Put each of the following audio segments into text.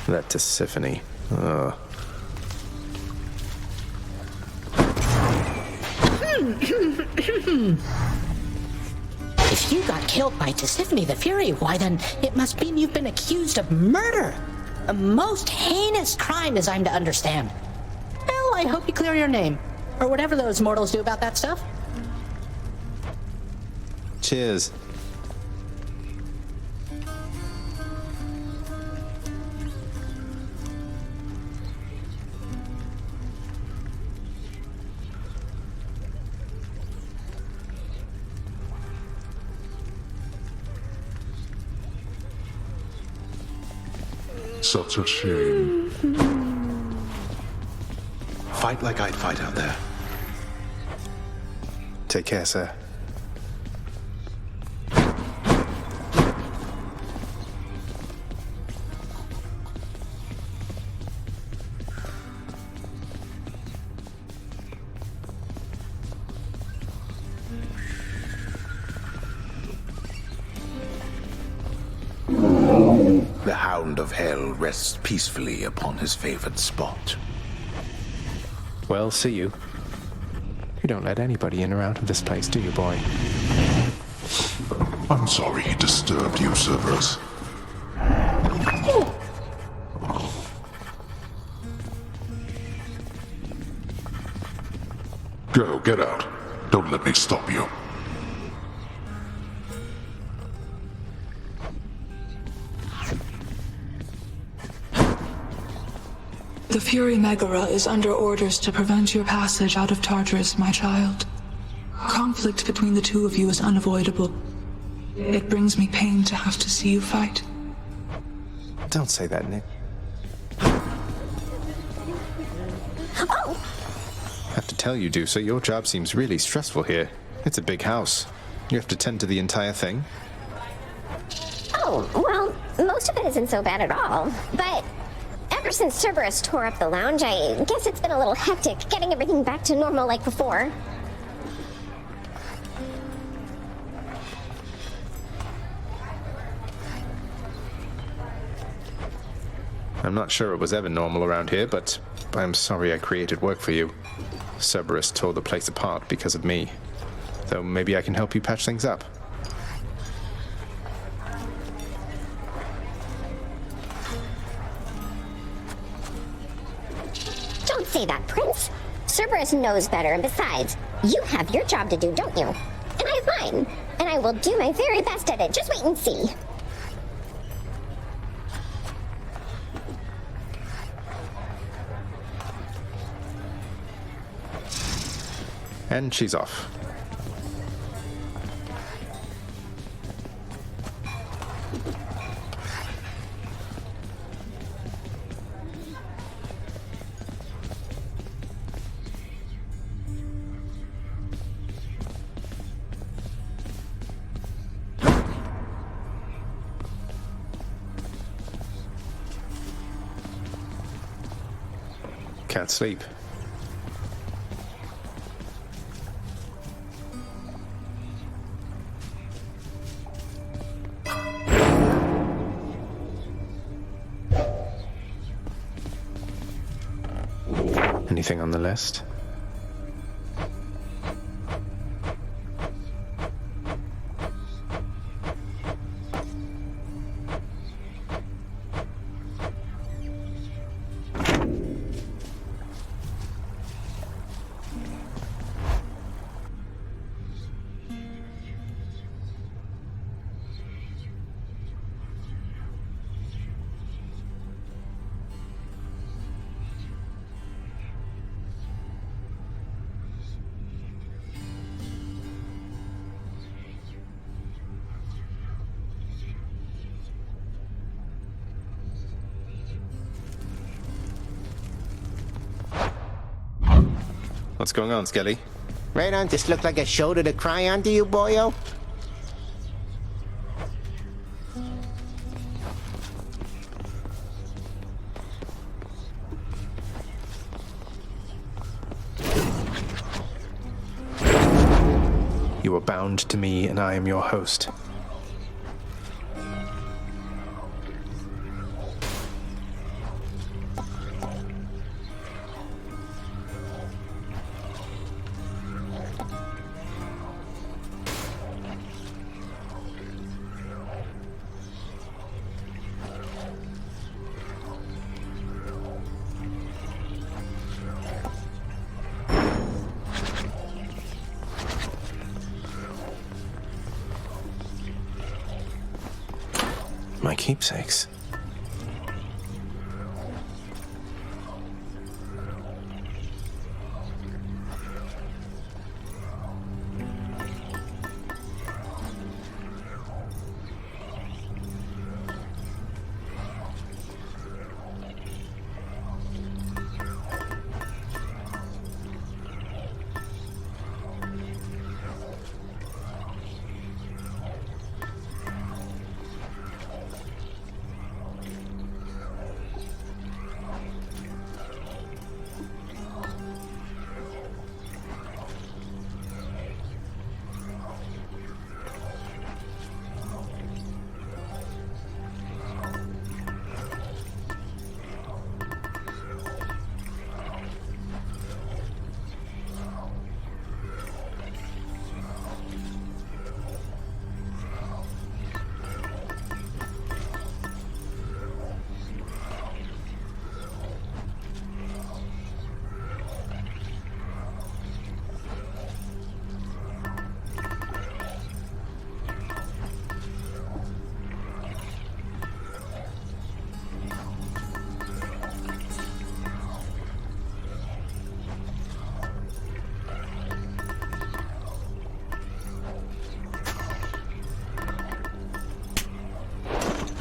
That Tisiphone. Ugh. If you got killed by Tisiphone the Fury, why then it must mean you've been accused of murder. A most heinous crime as I'm to understand. Well, I hope you clear your name. Or whatever those mortals do about that stuff. Cheers. Such a shame. Fight like I'd fight out there. Take care, sir. The Hound of Hell rests peacefully upon his favored spot. Well, see you. You don't let anybody in or out of this place, do you, boy? I'm sorry he disturbed you, Cerberus. Go, get out. Don't let me stop you. The Fury Megara is under orders to prevent your passage out of Tartarus, my child. Conflict between the two of you is unavoidable. It brings me pain to have to see you fight. Don't say that, Nick. Oh! I have to tell you, Dusa, your job seems really stressful here. It's a big house. You have to tend to the entire thing. Oh, well, most of it isn't so bad at all. But ever since Cerberus tore up the lounge, I guess it's been a little hectic getting everything back to normal like before. I'm not sure it was ever normal around here, but I'm sorry I created work for you. Cerberus tore the place apart because of me. Though maybe I can help you patch things up. Don't say that, Prince. Cerberus knows better, and besides, you have your job to do, don't you? And I have mine. And I will do my very best at it. Just wait and see. And she's off. Can't sleep. Anything on the list? What's going on, Skelly? Right on, this look like a shoulder to cry on to you, boyo? You are bound to me, and I am your host. My keepsakes.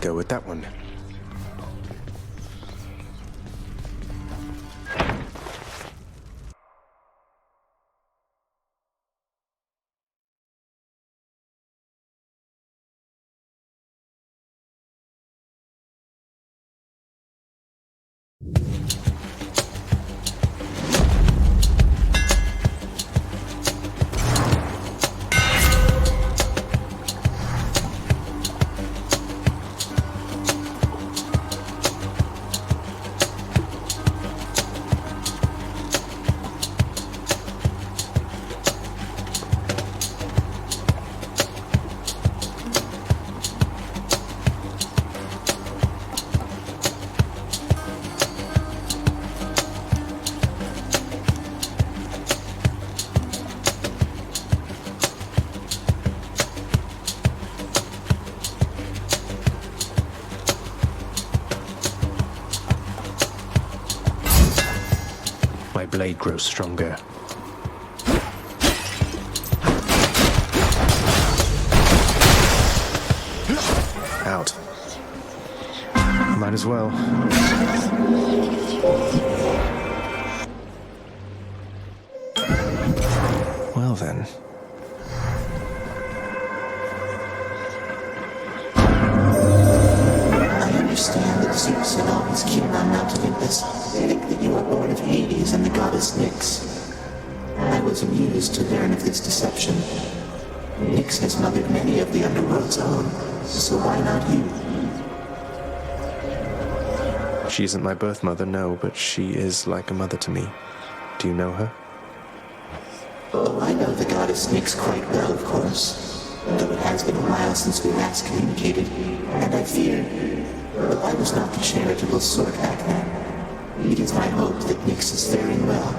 Go with that one. My blade grows stronger. Out. Might as well. Well then. I understand that Zeus and all his kin on Mount Olympus think that you are born of Hades and the goddess Nyx. I was amused to learn of this deception. Nyx has mothered many of the underworld's own, so why not you? She isn't my birth mother, no, but she is like a mother to me. Do you know her? Oh, I know the goddess Nyx quite well, of course. Though it has been a while since we last communicated, and I fear I was not the charitable sort back then. It is my hope that Nyx is faring well.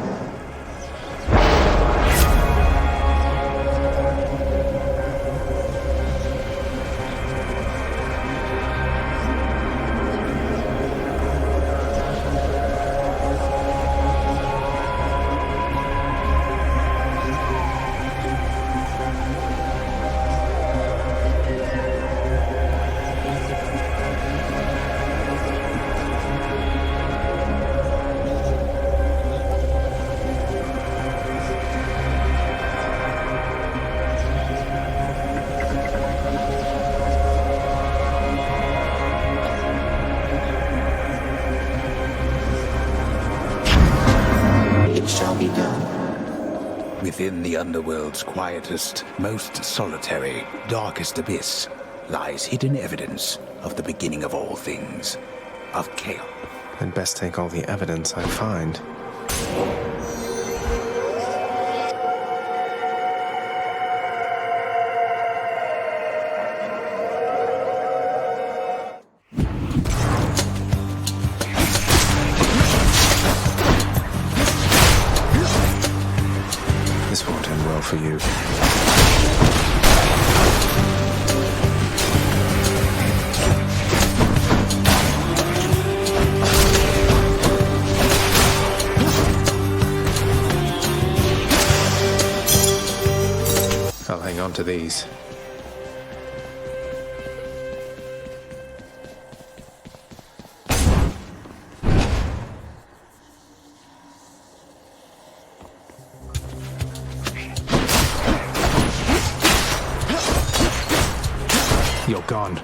Be done. Within the underworld's quietest, most solitary, darkest abyss lies hidden evidence of the beginning of all things, of chaos. I'd best take all the evidence I find. This won't end well for you. I'll hang on to these. You're gone.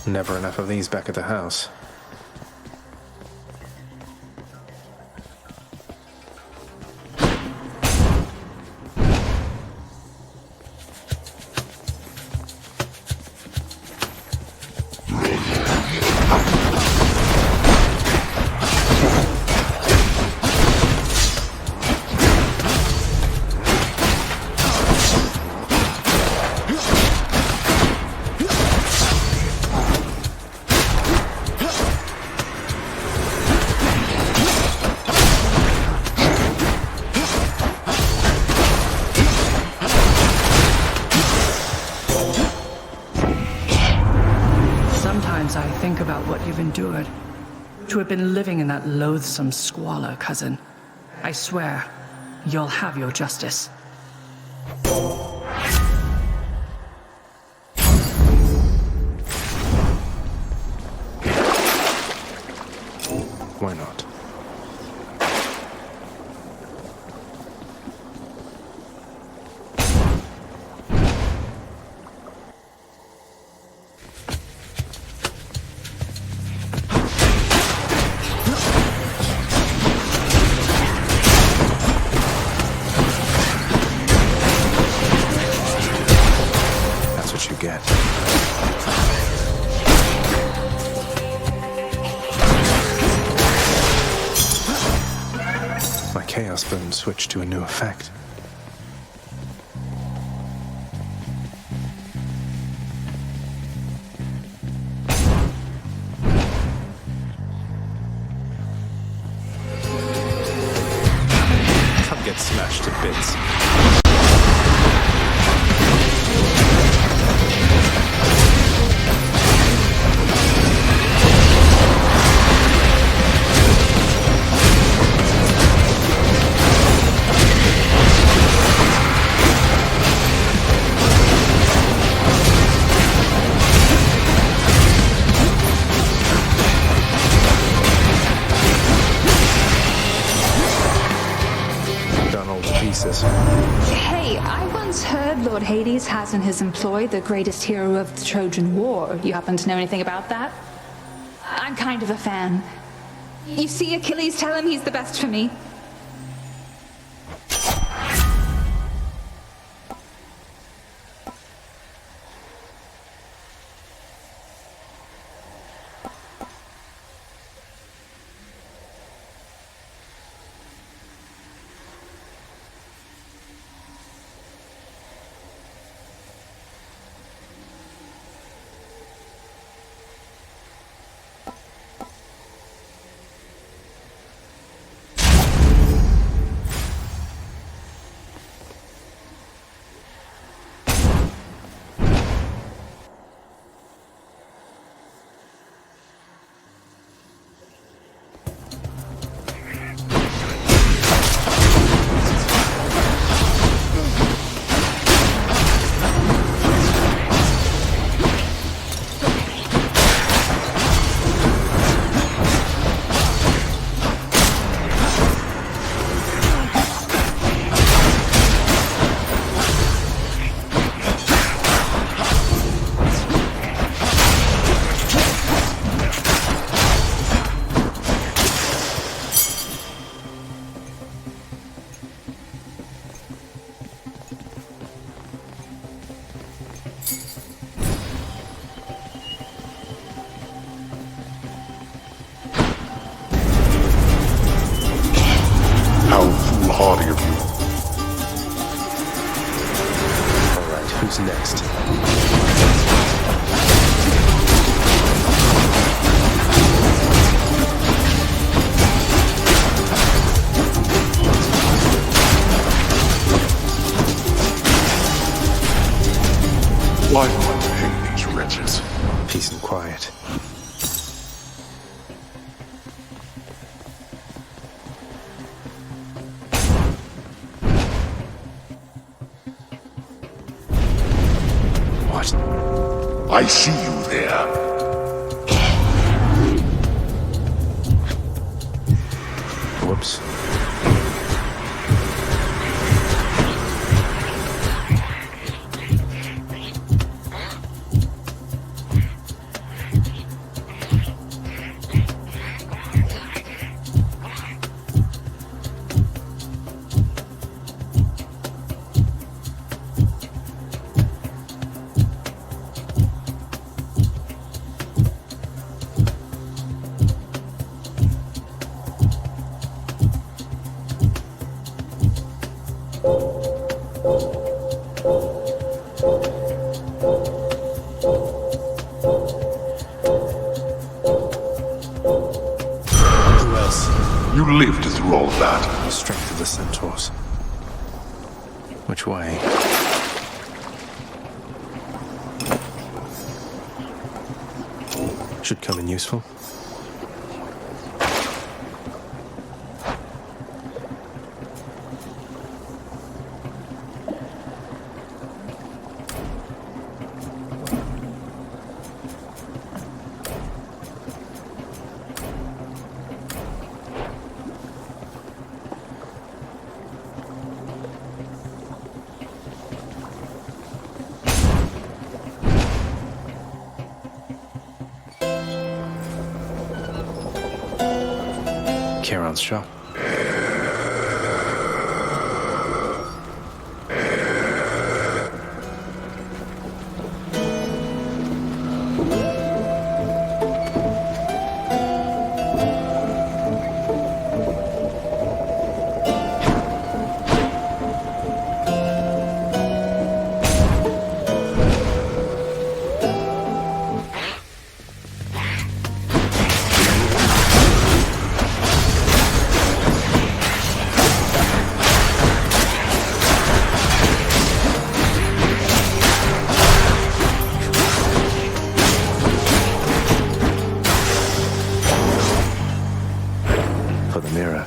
Never enough of these back at the house. Sometimes I think about what you've endured. To have been living in that loathsome squalor, cousin. I swear, you'll have your justice. Why not? That's what you get. My Chaos Bone switched to a new effect. Come get smashed to bits. Done all to pieces. Hey, I once heard Lord Hades has in his employ the greatest hero of the Trojan War. You happen to know anything about that? I'm kind of a fan. You see Achilles, tell him he's the best for me. foolhardy of you. All right, who's next? Why do I hate these wretches? Peace and quiet. What? I see you there. Whoops. Who else? You lived through all that. The strength of the centaurs. Which way? Should come in useful. Charon's shop. For the mirror.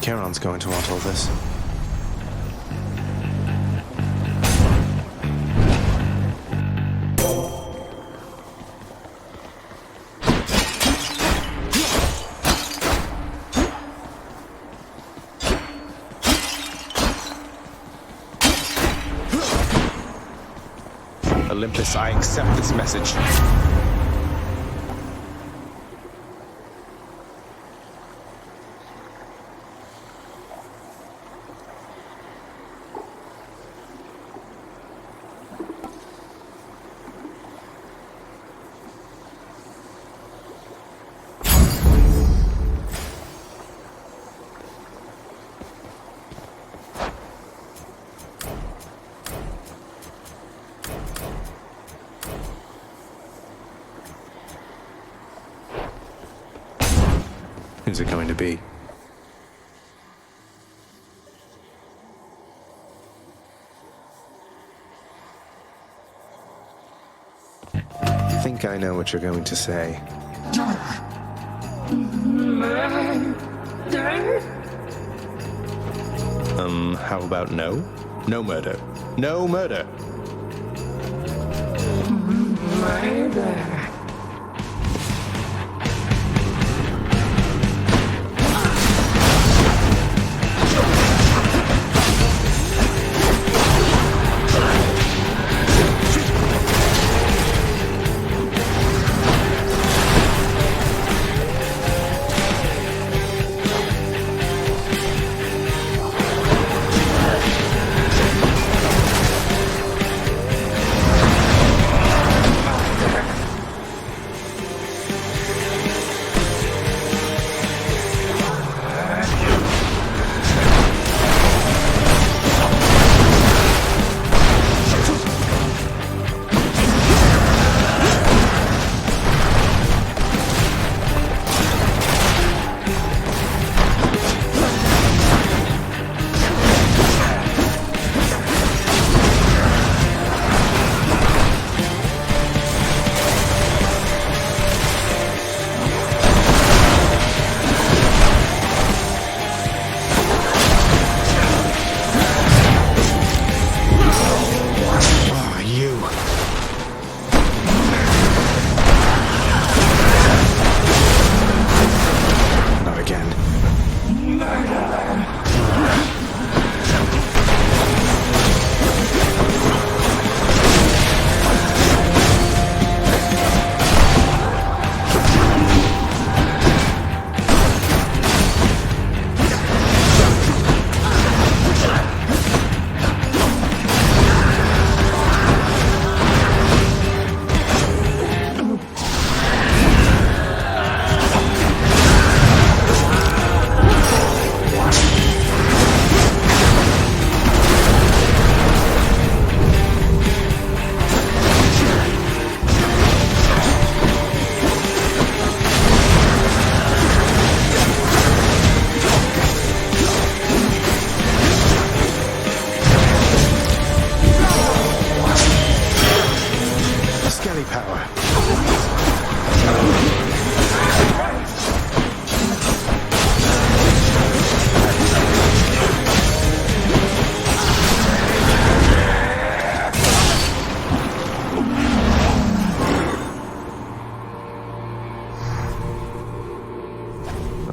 Charon's going to want all this. Olympus, I accept this message. Who's it going to be? I think I know what you're going to say. How about no? No murder. No murder!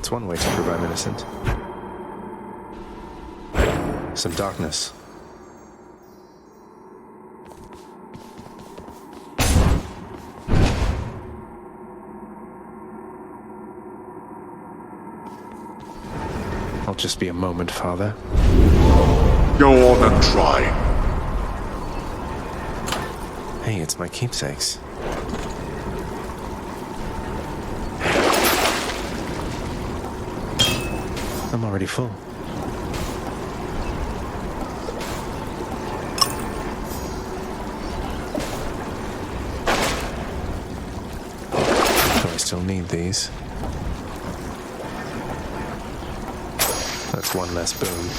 That's one way to prove I'm innocent. Some darkness. I'll just be a moment, Father. Go on and try. Hey, it's my keepsakes. I'm already full. Do I still need these? That's one less boon.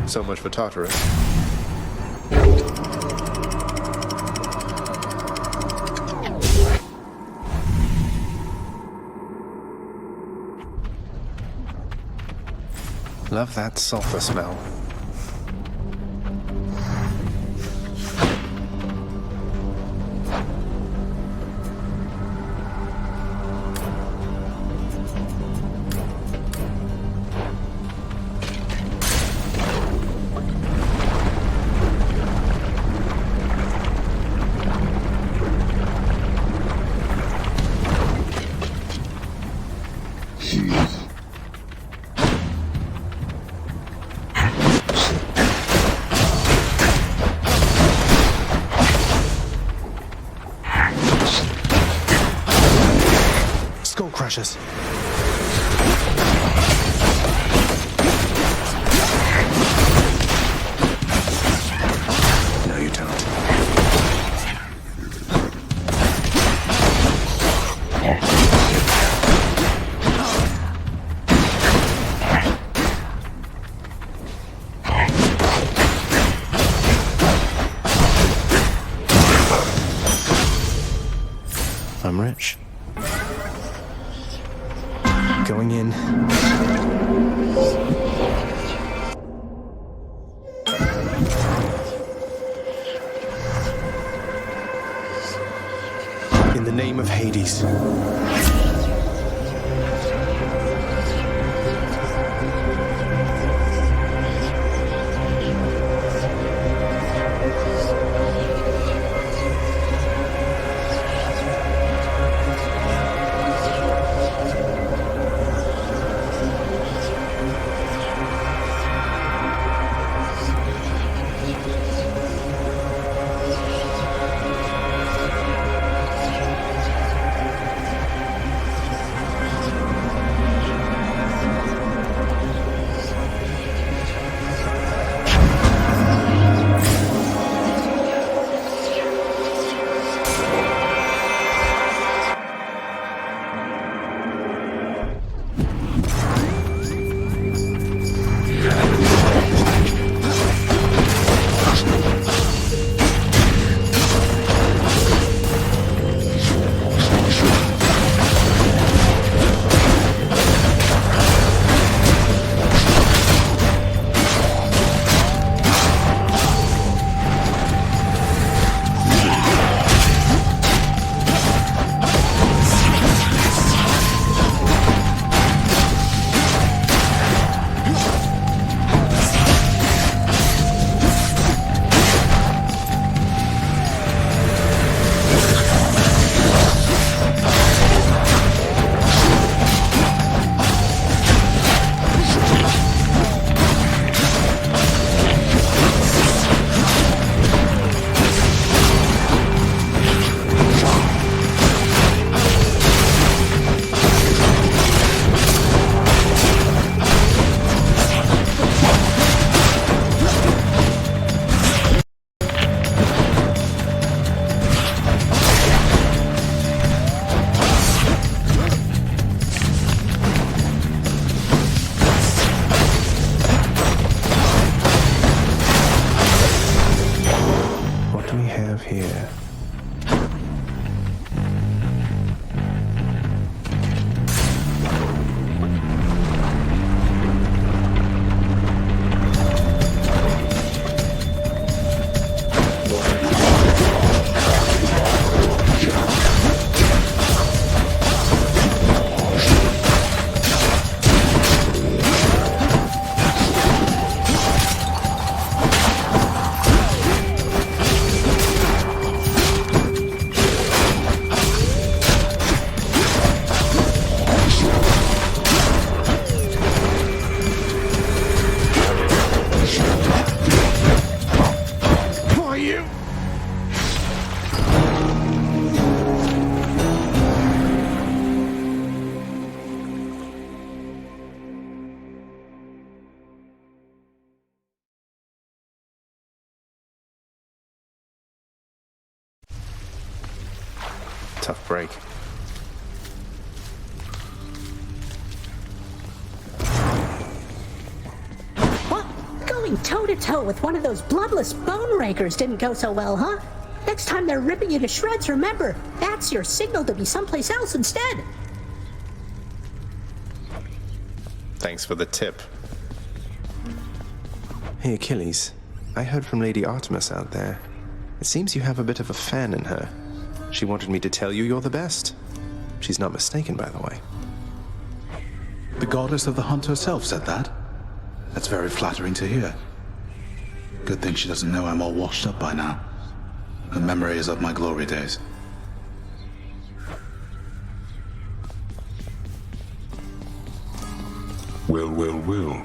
So much for Tartarus. Love that sulfur smell. Skull crushers. No, you don't. search. Going in. In the name of Hades. Here. Tough break. What? Going toe-to-toe with one of those bloodless bone rakers didn't go so well, huh? Next time they're ripping you to shreds, remember, that's your signal to be someplace else instead. Thanks for the tip. Hey, Achilles. I heard from Lady Artemis out there. It seems you have a bit of a fan in her. She wanted me to tell you you're the best. She's not mistaken, by the way. The goddess of the hunt herself said that? That's very flattering to hear. Good thing she doesn't know I'm all washed up by now. Her memory is of my glory days. Well, well, well.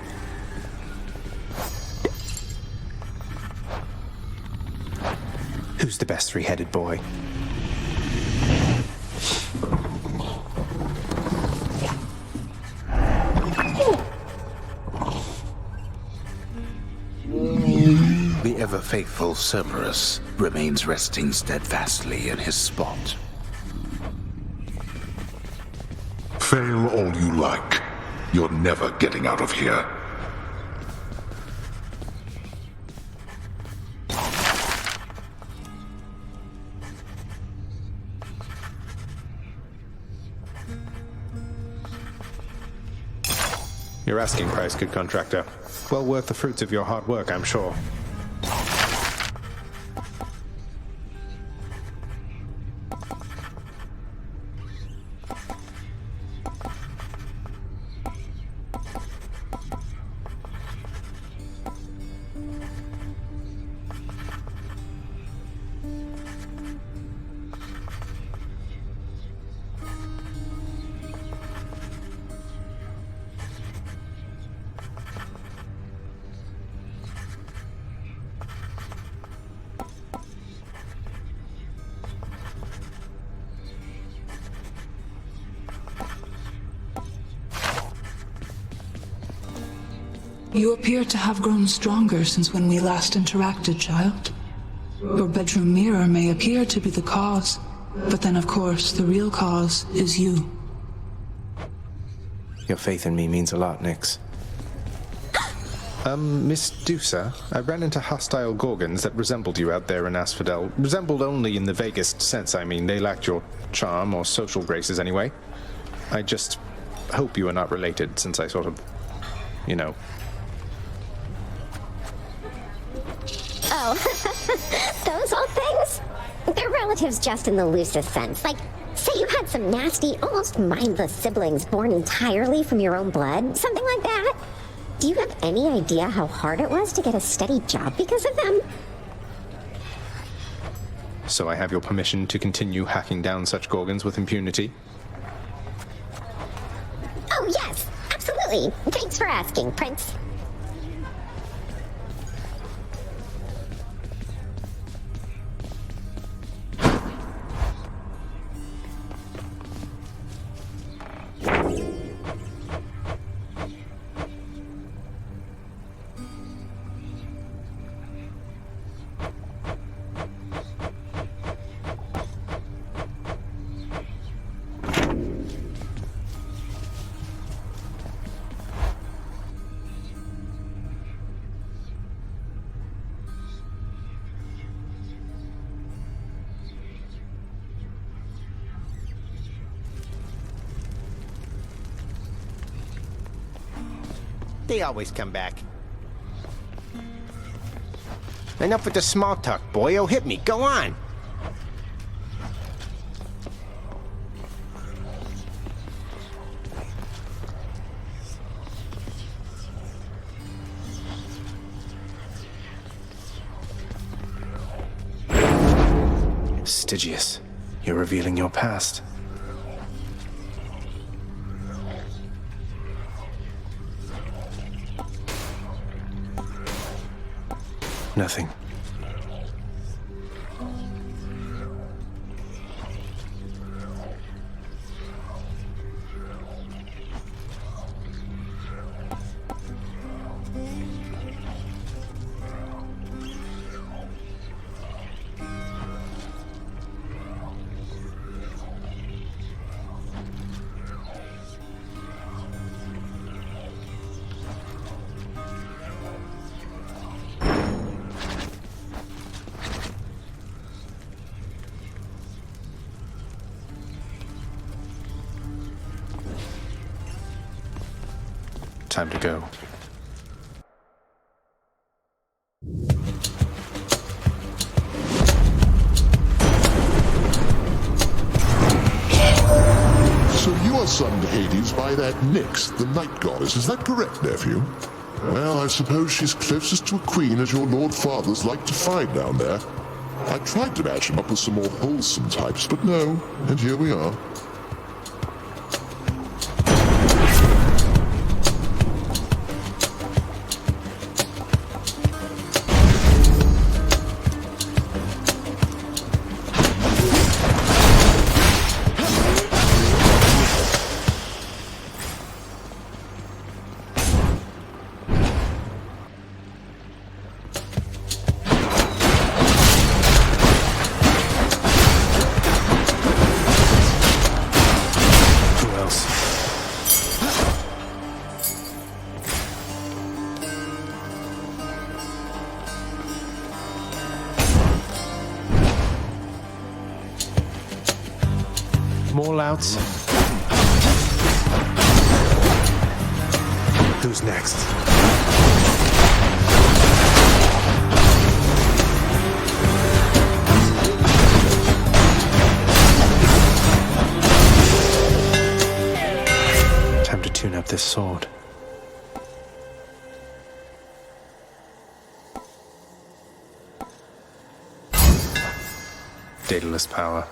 Who's the best three-headed boy? The ever-faithful Cerberus remains resting steadfastly in his spot. Fail all you like. You're never getting out of here. Your asking price, good contractor. Well worth the fruits of your hard work, I'm sure. You appear to have grown stronger since when we last interacted, child. Your bedroom mirror may appear to be the cause, but then of course the real cause is you. Your faith in me means a lot, Nyx. Miss Dusa, I ran into hostile Gorgons that resembled you out there in Asphodel. Resembled only in the vaguest sense, I mean. They lacked your charm or social graces anyway. I just hope you are not related, since I sort of, you know. Oh, those old things? They're relatives just in the loosest sense. Like, say you had some nasty, almost mindless siblings born entirely from your own blood, something like that. Do you have any idea how hard it was to get a steady job because of them? So I have your permission to continue hacking down such Gorgons with impunity? Oh, yes, absolutely. Thanks for asking, Prince. They always come back. Enough with the small talk, boyo. Hit me. Go on. Stygius, you're revealing your past. Nothing. Time to go. So you are summoned to Hades by that Nyx, the night goddess. Is that correct, nephew? Well, I suppose she's closest to a queen as your lord fathers like to find down there. I tried to match him up with some more wholesome types, but no, and here we are. More louts. Who's next? Time to tune up this sword. Daedalus power.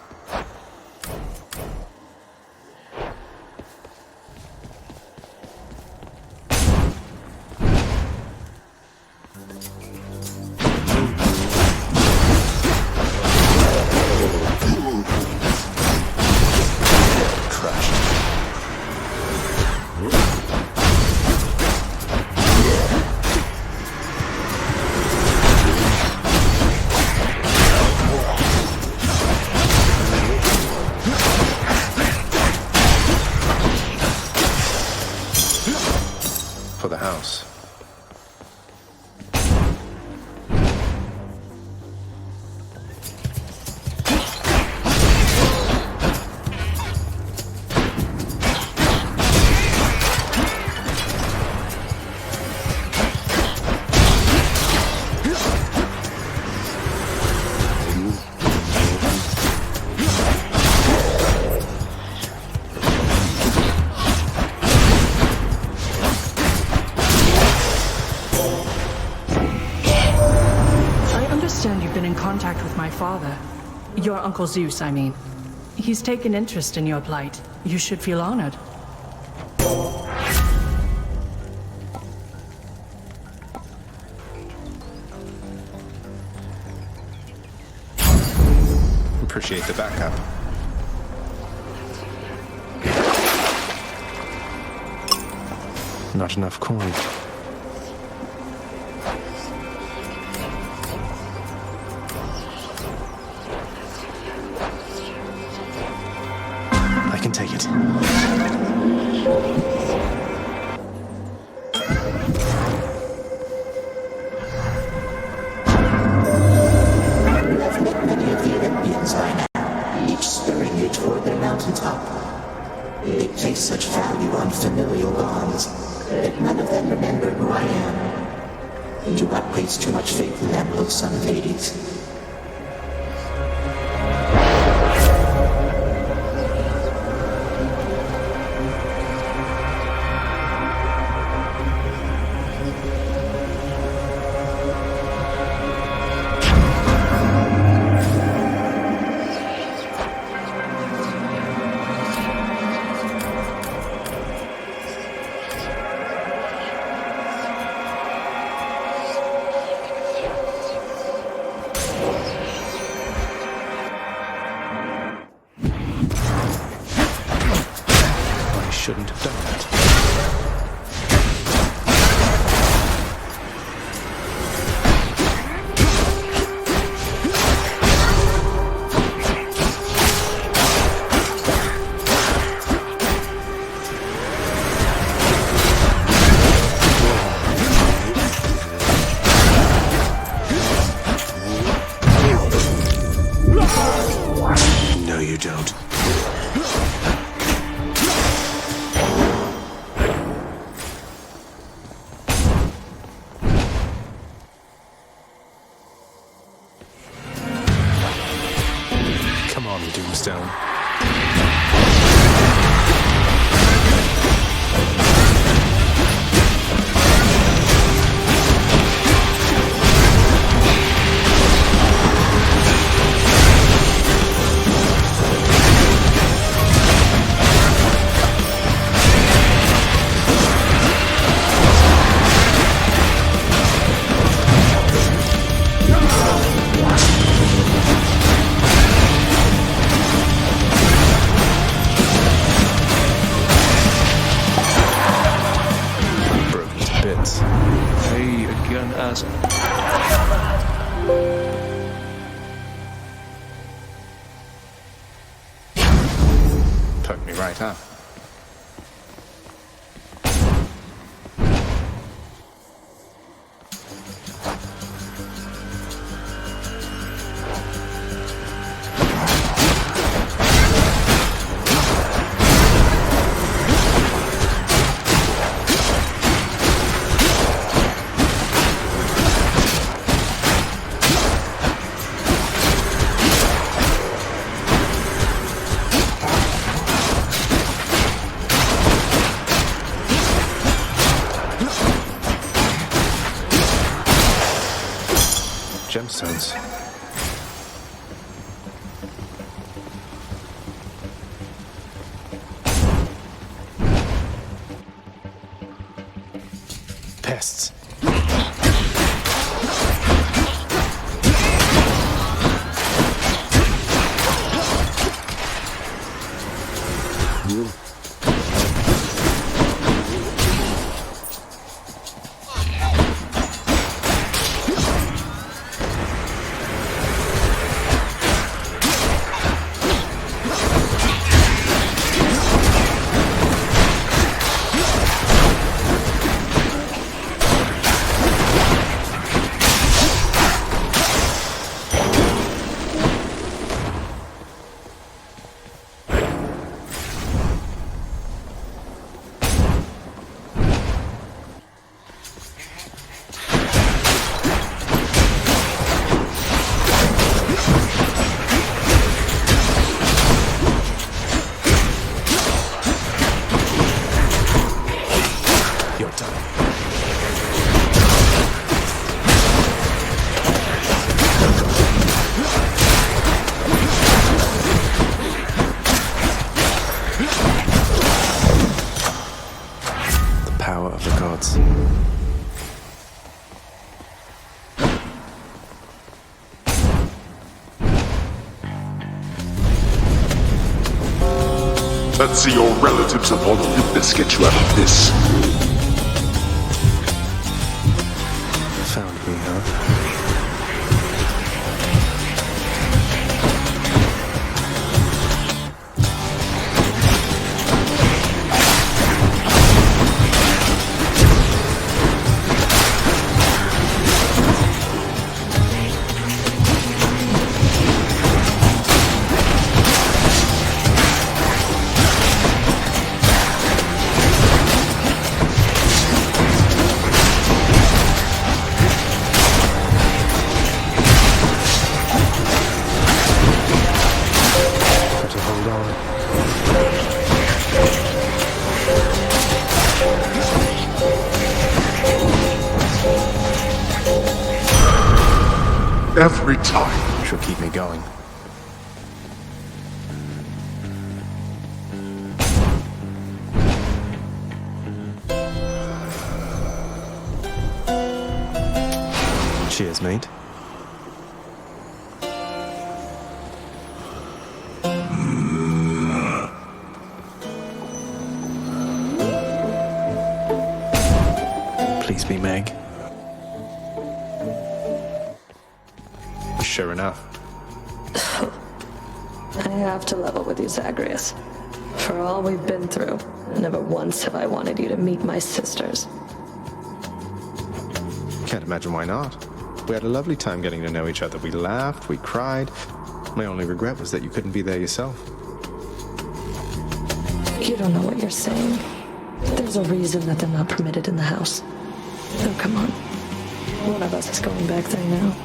For the house. You've been in contact with my father. Your Uncle Zeus, I mean. He's taken interest in your plight. You should feel honored. Appreciate the backup. Not enough coin. I can take it. I've met many of the Olympians by now, each spurring you toward their mountaintop. They place such value on familial bonds that none of them remember who I am. Do not place too much faith in them, O son of Hades. Shouldn't have done that. No, you don't. Come on, Doomstone. Hey again, as Put me right up. Gemstones. Pests. Let's see your relatives of Olympus get you out of this. Found me, huh? Every time. She'll keep me going. Cheers, mate. Please be Meg. Sure enough. I have to level with you, Zagreus. For all we've been through, never once have I wanted you to meet my sisters. Can't imagine why not. We had a lovely time getting to know each other. We laughed, we cried. My only regret was that you couldn't be there yourself. You don't know what you're saying. There's a reason that they're not permitted in the house. Oh, come on. One of us is going back there now.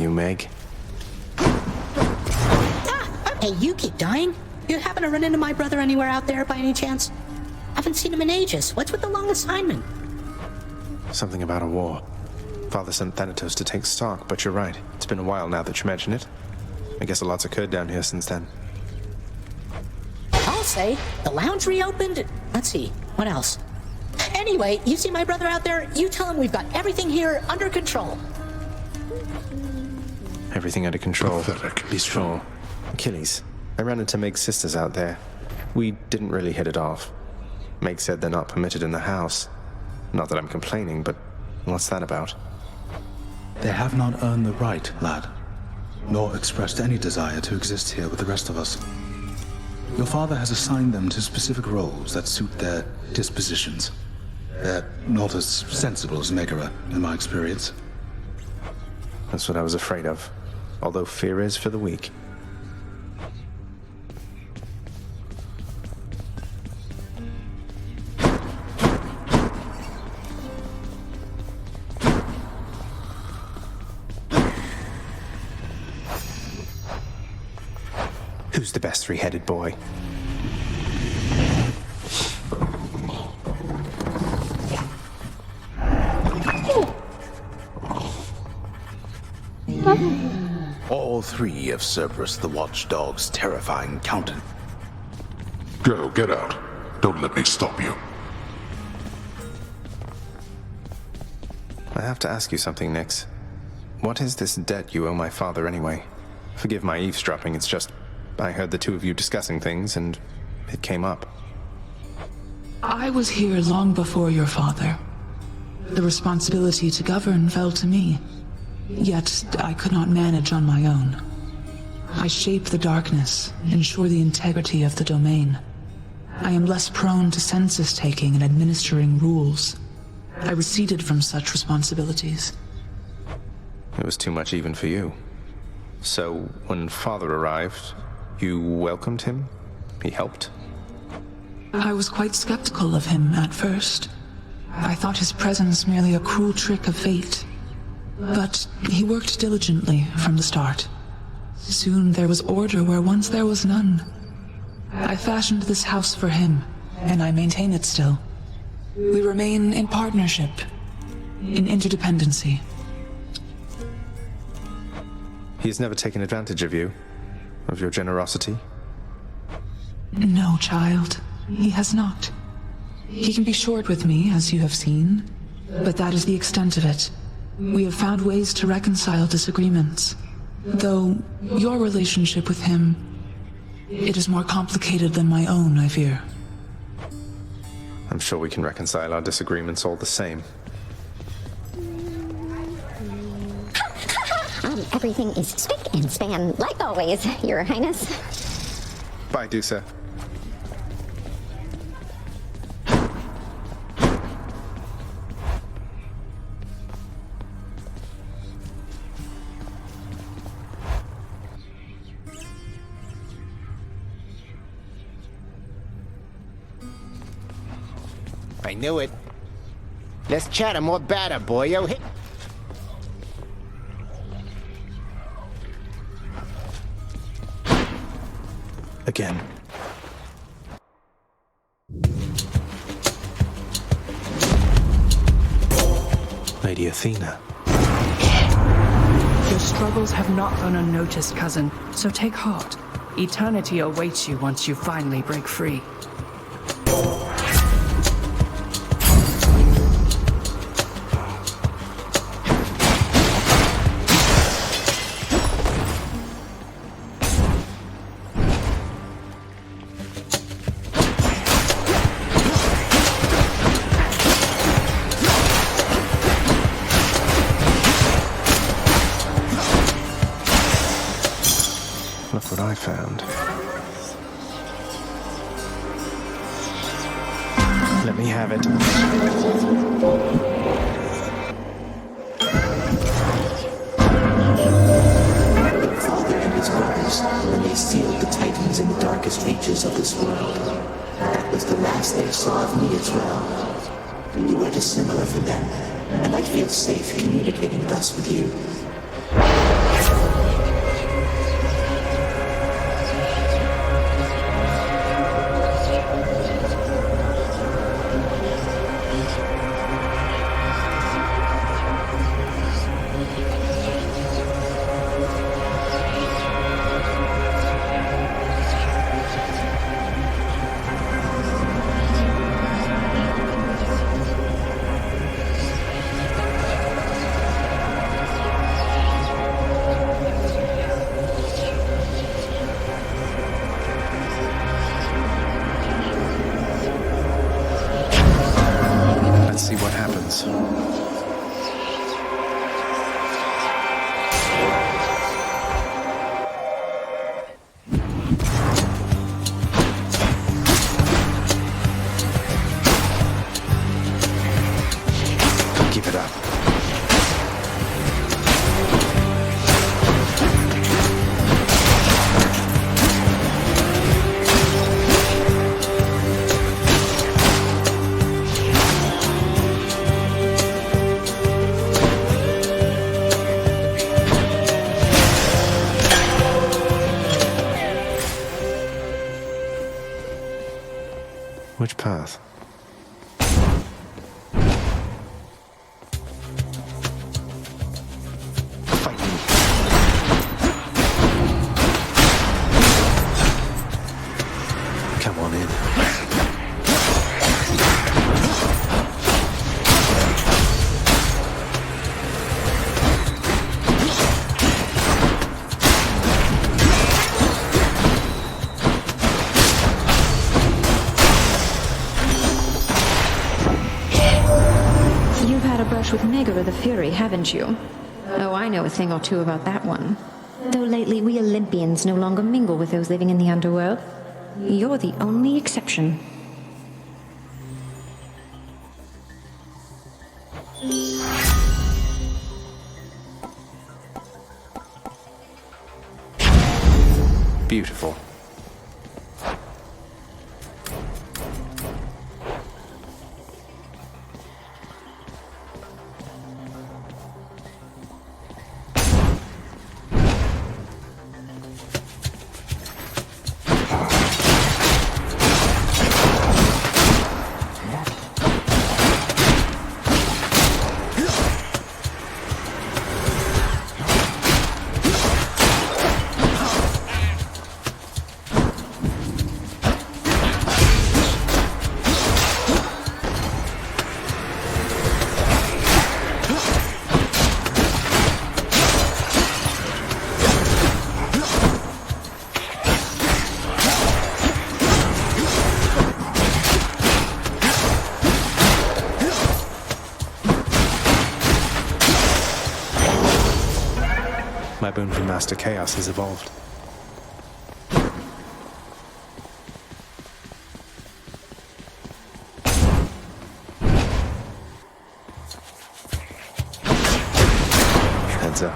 you, Meg. Hey, you keep dying. You happen to run into my brother anywhere out there by any chance? Haven't seen him in ages. What's with the long assignment? Something about a war. Father sent Thanatos to take stock, but you're right. It's been a while now that you mention it. I guess a lot's occurred down here since then. I'll say, the lounge reopened. Let's see, what else? Anyway, you see my brother out there? You tell him we've got everything here under control. Everything under control. Pathetic. Be sure. Achilles, I ran into Meg's sisters out there. We didn't really hit it off. Meg said they're not permitted in the house. Not that I'm complaining, but what's that about? They have not earned the right, lad, nor expressed any desire to exist here with the rest of us. Your father has assigned them to specific roles that suit their dispositions. They're not as sensible as Megara, in my experience. That's what I was afraid of. Although fear is for the weak. Who's the best three-headed boy? All three of Cerberus the Watchdog's terrifying countenance. Go, get out. Don't let me stop you. I have to ask you something, Nyx. What is this debt you owe my father anyway? Forgive my eavesdropping, it's just I heard the two of you discussing things and it came up. I was here long before your father. The responsibility to govern fell to me. Yet I could not manage on my own. I shape the darkness, ensure the integrity of the domain. I am less prone to census-taking and administering rules. I receded from such responsibilities. It was too much even for you. So, when father arrived, you welcomed him? He helped? I was quite skeptical of him at first. I thought his presence merely a cruel trick of fate. But he worked diligently from the start. Soon there was order where once there was none. I fashioned this house for him, and I maintain it still. We remain in partnership, in interdependency. He has never taken advantage of you? Of your generosity? No, child. He has not. He can be short with me, as you have seen, but that is the extent of it. We have found ways to reconcile disagreements. Though your relationship with him, it is more complicated than my own, I fear. I'm sure we can reconcile our disagreements all the same. Everything is spick and span, like always, Your Highness. Bye, Dusa. I knew it. Let's chat more batter, boyo. Hit. Again. Lady Athena. Your struggles have not gone unnoticed, cousin, so take heart. Eternity awaits you once you finally break free. Look what I found. Let me have it. Father and his brothers, when they sealed the Titans in the darkest reaches of this world, that was the last they saw of me as well. You were dissimilar from them, and I feel safe communicating thus with you. path. Keep it up. Which path? Fight me. Come on in. You've had a brush with Megara the Fury, haven't you? Oh, I know a thing or two about that one. Though lately we Olympians no longer mingle with those living in the underworld. You're the only exception. Beautiful. My boon from Master Chaos has evolved. Heads up.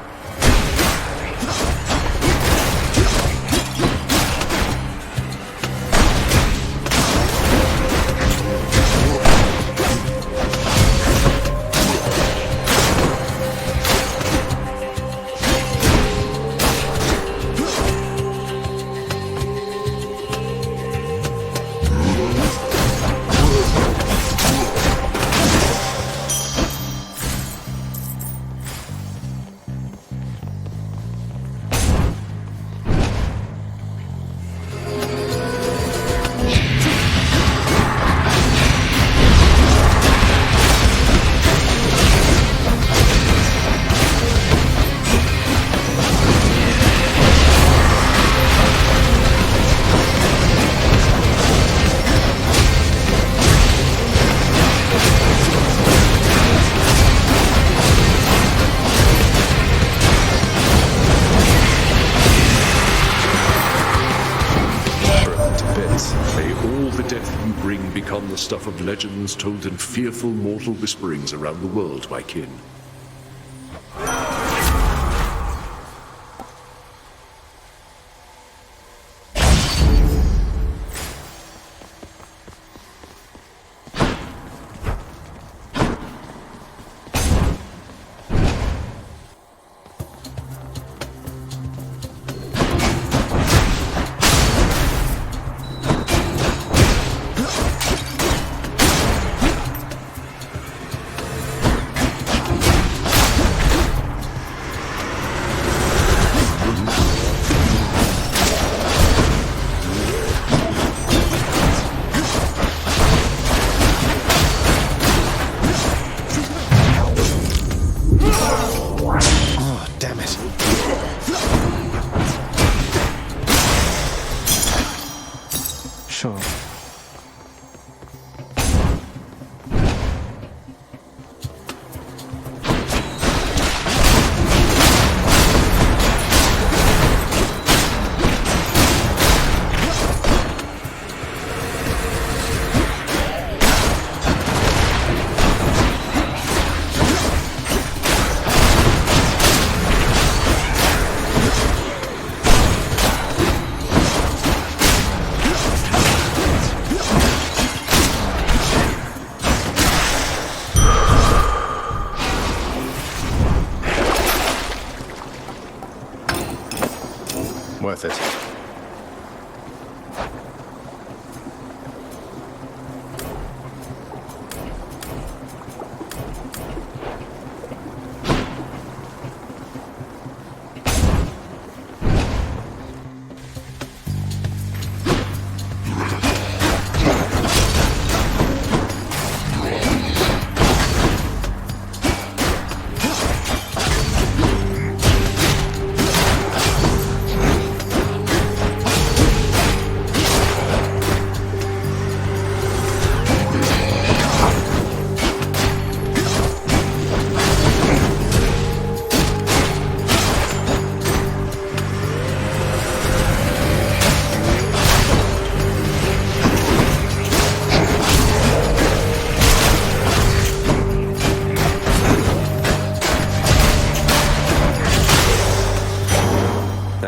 Become the stuff of legends told in fearful mortal whisperings around the world, my kin. Worth it.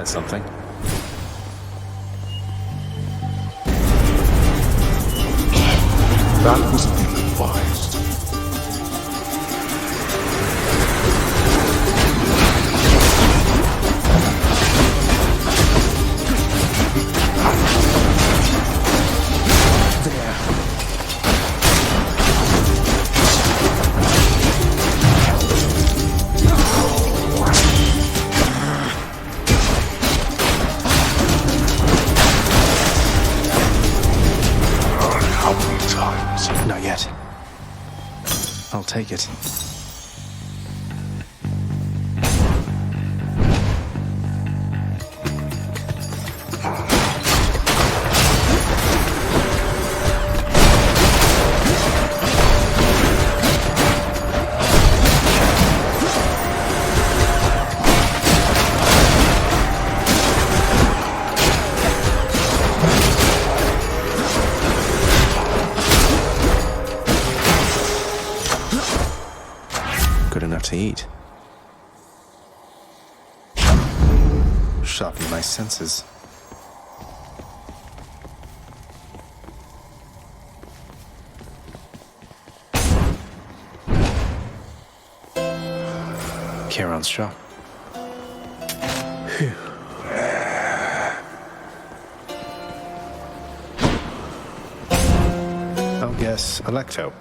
Something. That was ill-advised. Not yet. I'll take it. Good enough to eat. Sharpen my senses. Charon's shop. Phew. I'll guess Alecto.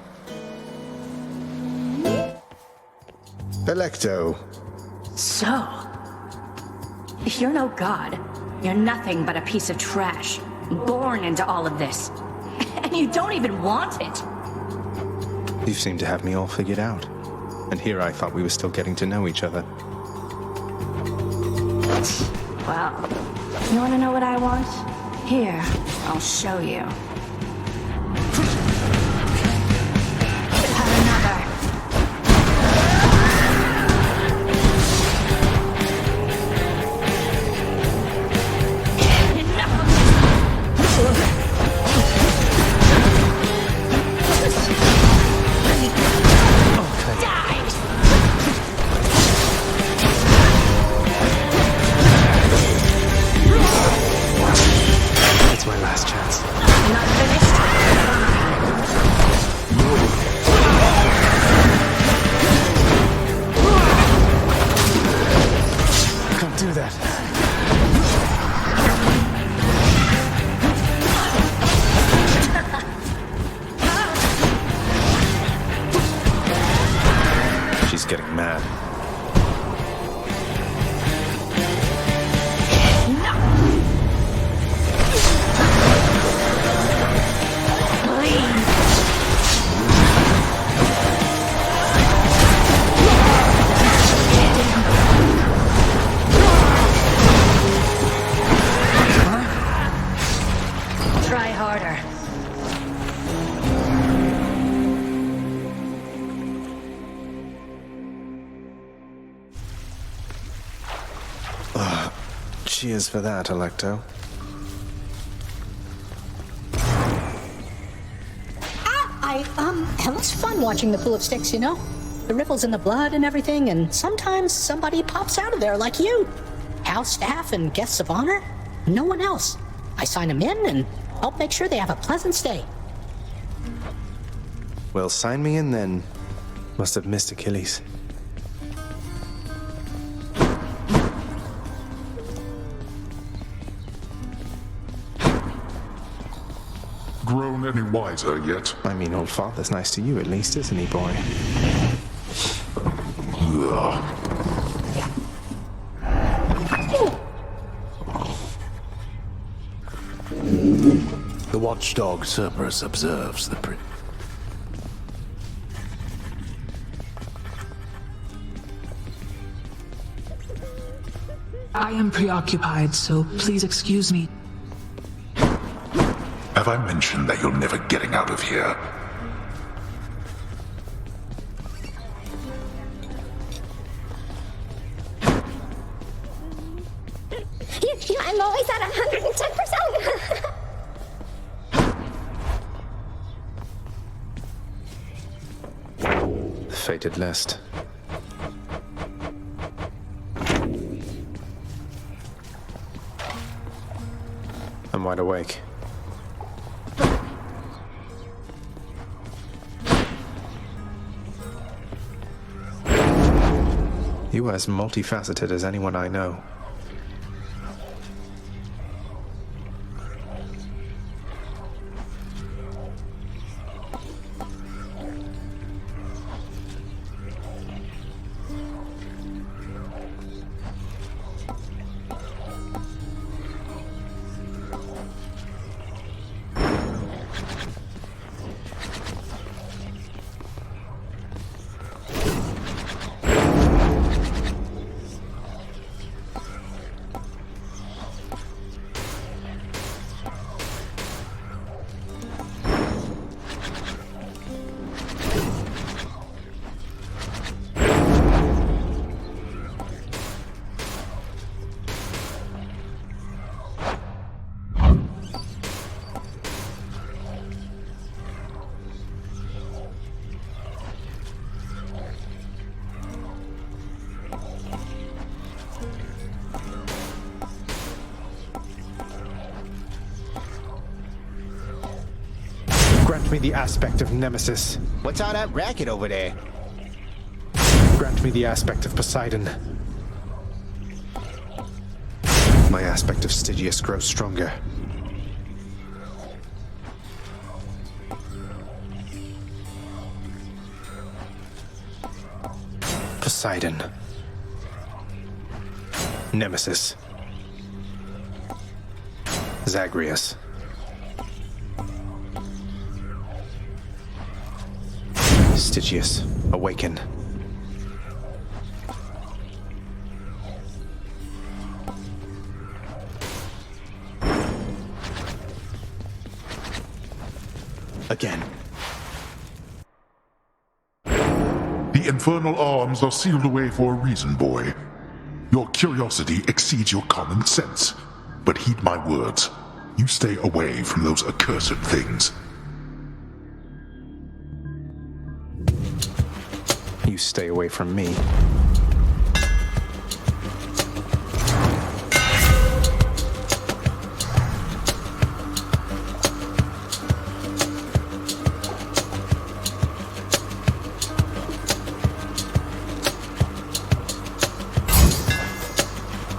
Alecto. So, if you're no god, you're nothing but a piece of trash, born into all of this. And you don't even want it. You seem to have me all figured out. And here I thought we were still getting to know each other. Well, you want to know what I want? Here, I'll show you. Have another. It's my last chance. Not finished? Can't do that. She's getting mad. Try harder. Cheers for that, Alecto. It was fun watching the pool of sticks, you know? The ripples in the blood and everything, and sometimes somebody pops out of there like you. House staff and guests of honor. No one else. I sign them in and help make sure they have a pleasant stay. Well, sign me in then. Must have missed Achilles. grown any wiser yet? I mean, old father's nice to you at least, isn't he, boy? The watchdog Cerberus observes the I am preoccupied, so please excuse me. Have I mentioned that you're never getting out of here? I'm always at 110%. The fated list. I'm wide awake. You are as multifaceted as anyone I know. Grant me the aspect of Nemesis. What's all that racket over there? Grant me the aspect of Poseidon. My aspect of Stygius grows stronger. Poseidon. Nemesis. Zagreus. Stygius, awaken. Again. The infernal arms are sealed away for a reason, boy. Your curiosity exceeds your common sense. But heed my words. You stay away from those accursed things. You stay away from me.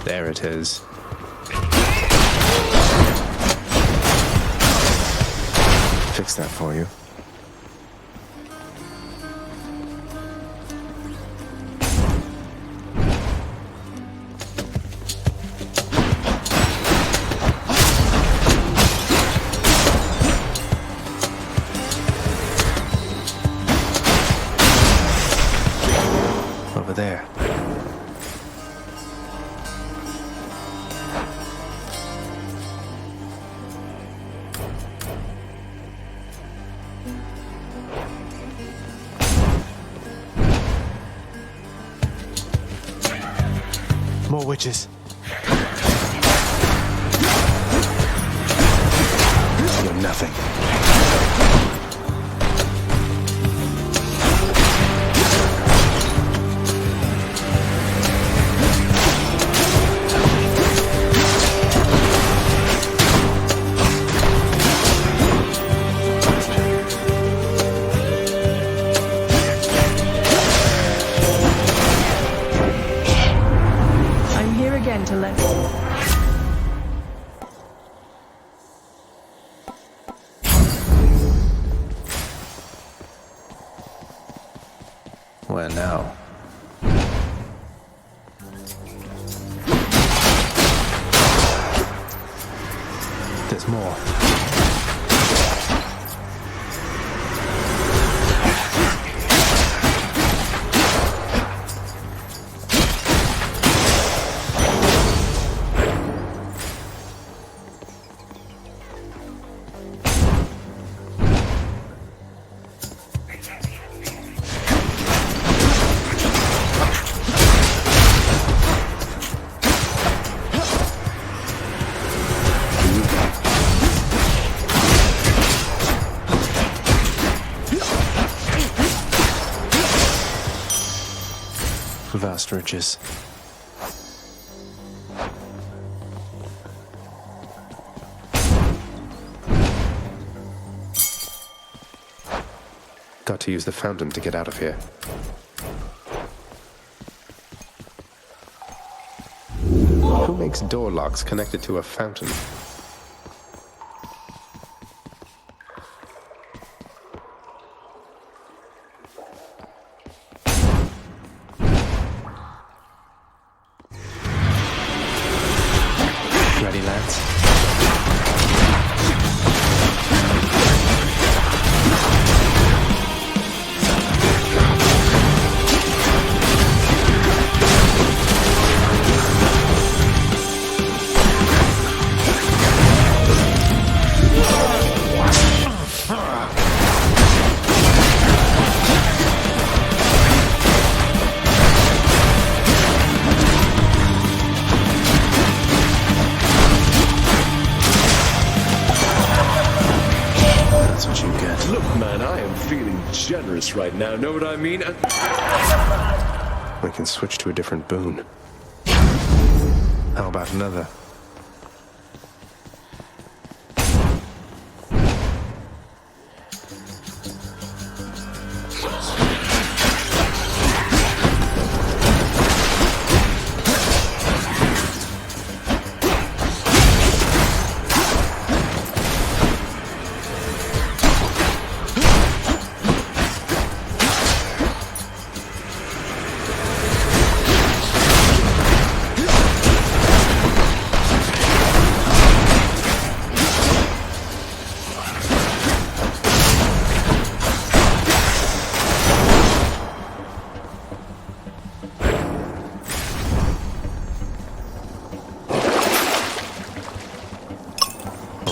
There it is. Fix that for you. Over there. More witches. You're nothing. To let Where now? There's more. Vast riches. Got to use the fountain to get out of here. Who makes door locks connected to a fountain? Ready, lads? Look, man, I am feeling generous right now. Know what I mean? I can switch to a different boon. How about another?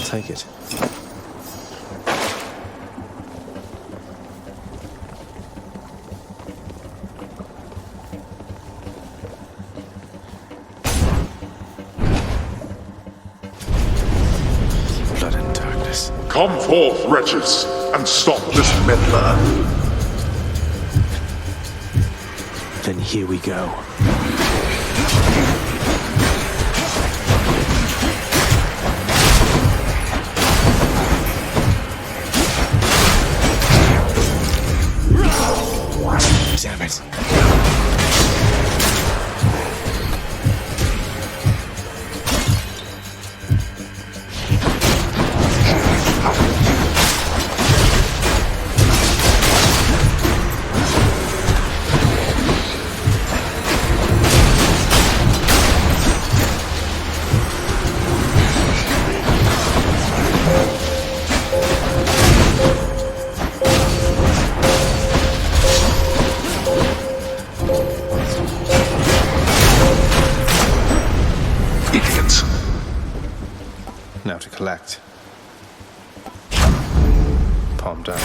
Take it. Blood and darkness. Come forth, wretches, and stop this meddler. Then here we go. Damn it. Now to collect. Palm down.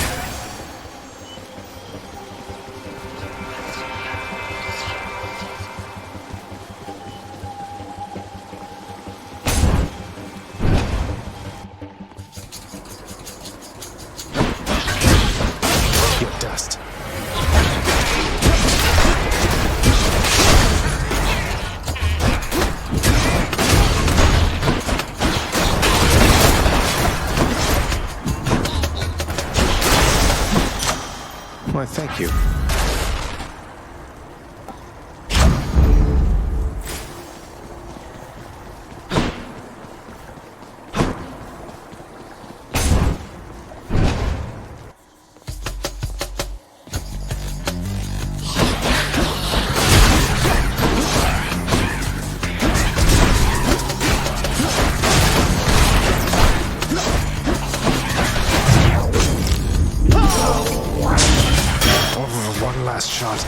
Get dust. Why, thank you. shot.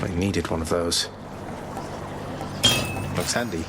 I needed one of those. Looks handy.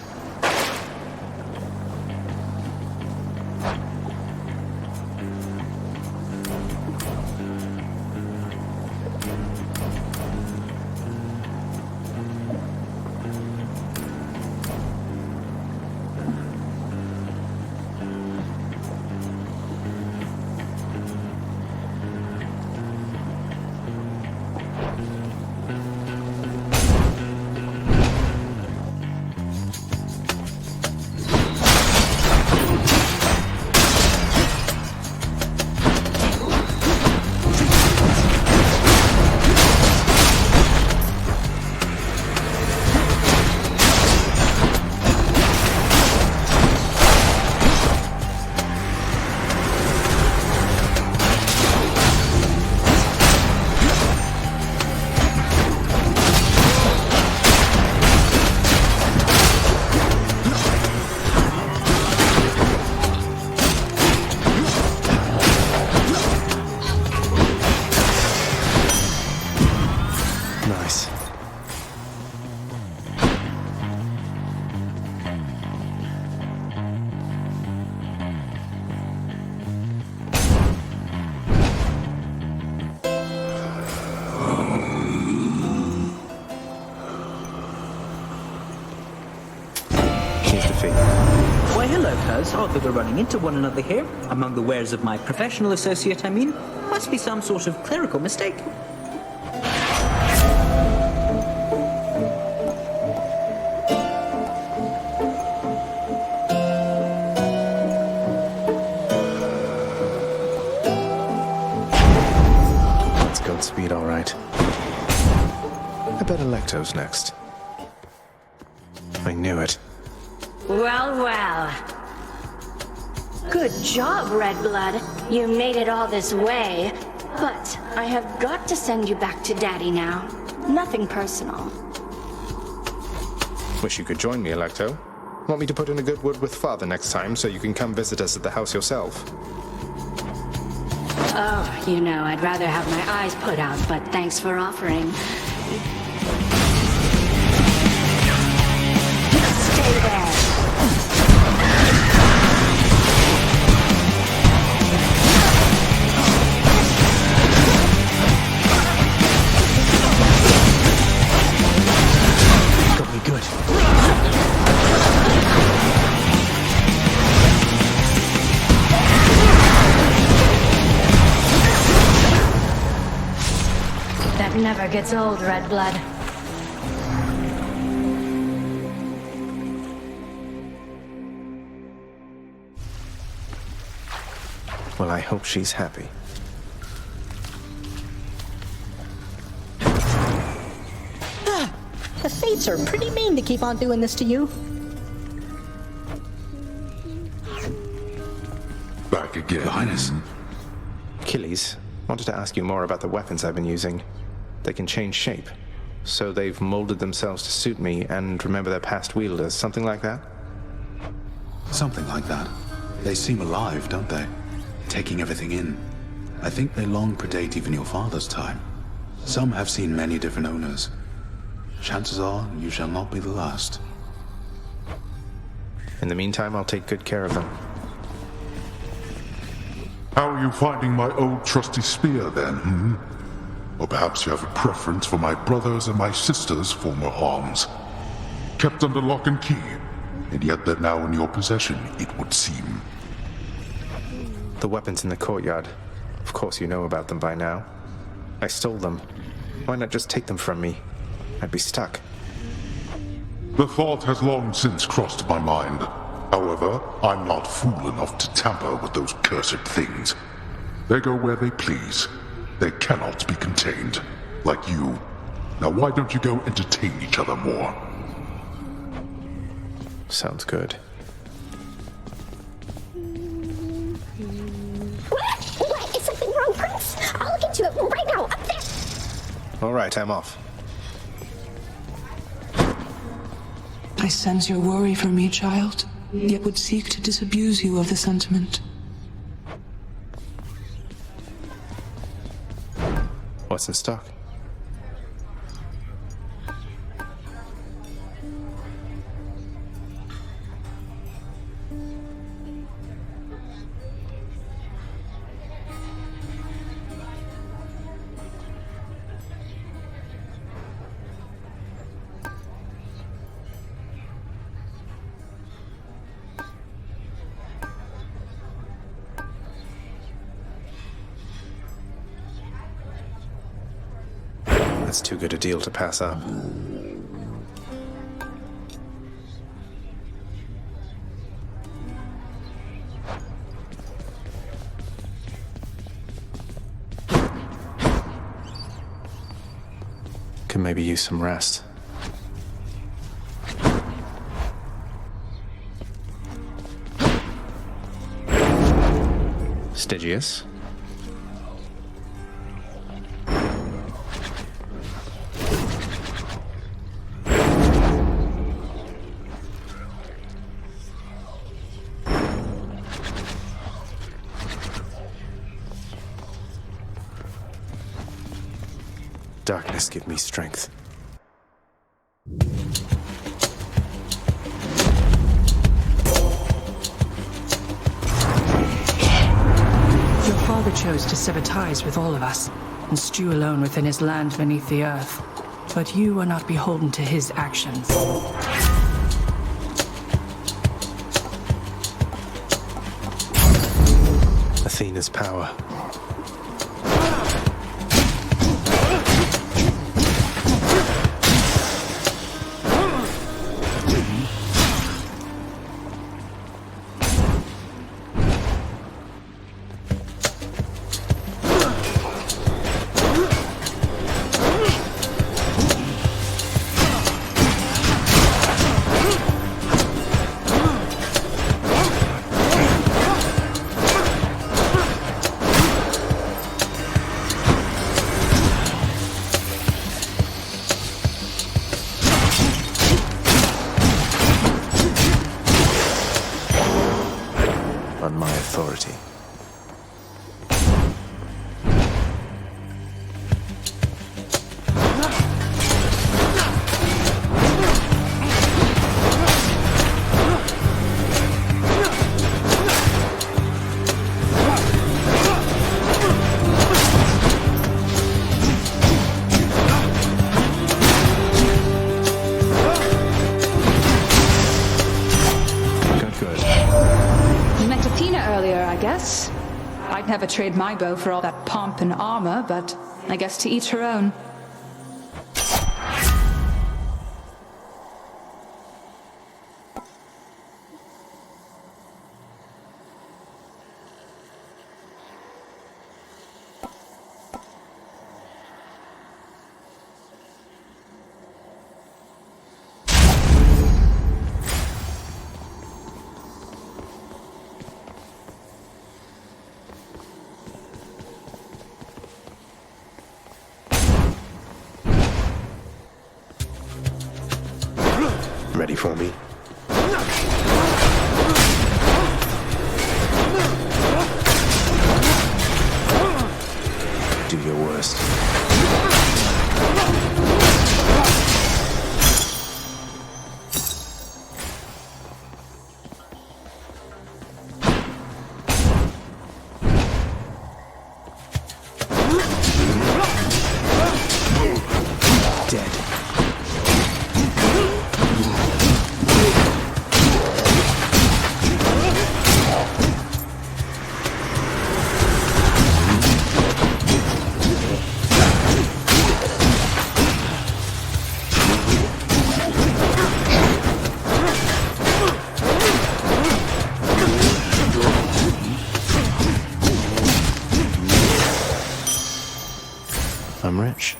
Nice. Here's the fee. Why, hello, cuz. Odd that we're running into one another here. Among the wares of my professional associate, I mean. Must be some sort of clerical mistake. That's Godspeed, all right. I bet Electo's next. I knew it. Well, well. Good job, Redblood. You made it all this way. But I have got to send you back to Daddy now. Nothing personal. Wish you could join me, Electo. Want me to put in a good word with Father next time so you can come visit us at the house yourself? Oh, you know, I'd rather have my eyes put out, but thanks for offering. Stay there. Got me good. That never gets old, Redblood. Well, I hope she's happy. The Fates are pretty mean to keep on doing this to you. Back again. Your Highness. Achilles, wanted to ask you more about the weapons I've been using. They can change shape, so they've molded themselves to suit me and remember their past wielders, something like that? Something like that. They seem alive, don't they? Taking everything in. I think they long predate even your father's time. Some have seen many different owners. Chances are you shall not be the last. In the meantime, I'll take good care of them. How are you finding my old trusty spear, then, hmm? Or perhaps you have a preference for my brother's and my sister's former arms. Kept under lock and key, and yet they're now in your possession, it would seem. The weapons in the courtyard. Of course you know about them by now. I stole them. Why not just take them from me? I'd be stuck. The thought has long since crossed my mind. However, I'm not fool enough to tamper with those cursed things. They go where they please. They cannot be contained. Like you. Now why don't you go entertain each other more? Sounds good. All right, I'm off. I sense your worry for me, child, yet would seek to disabuse you of the sentiment. What's in stock? That's too good a deal to pass up. Could maybe use some rest. Stygius? Darkness, give me strength. Your father chose to sever ties with all of us and stew alone within his land beneath the earth. But you are not beholden to his actions. Athena's power. On my authority. I'd never trade my bow for all that pomp and armor, but I guess to each her own. Ready for me? Do your worst. Dead. I'm rich.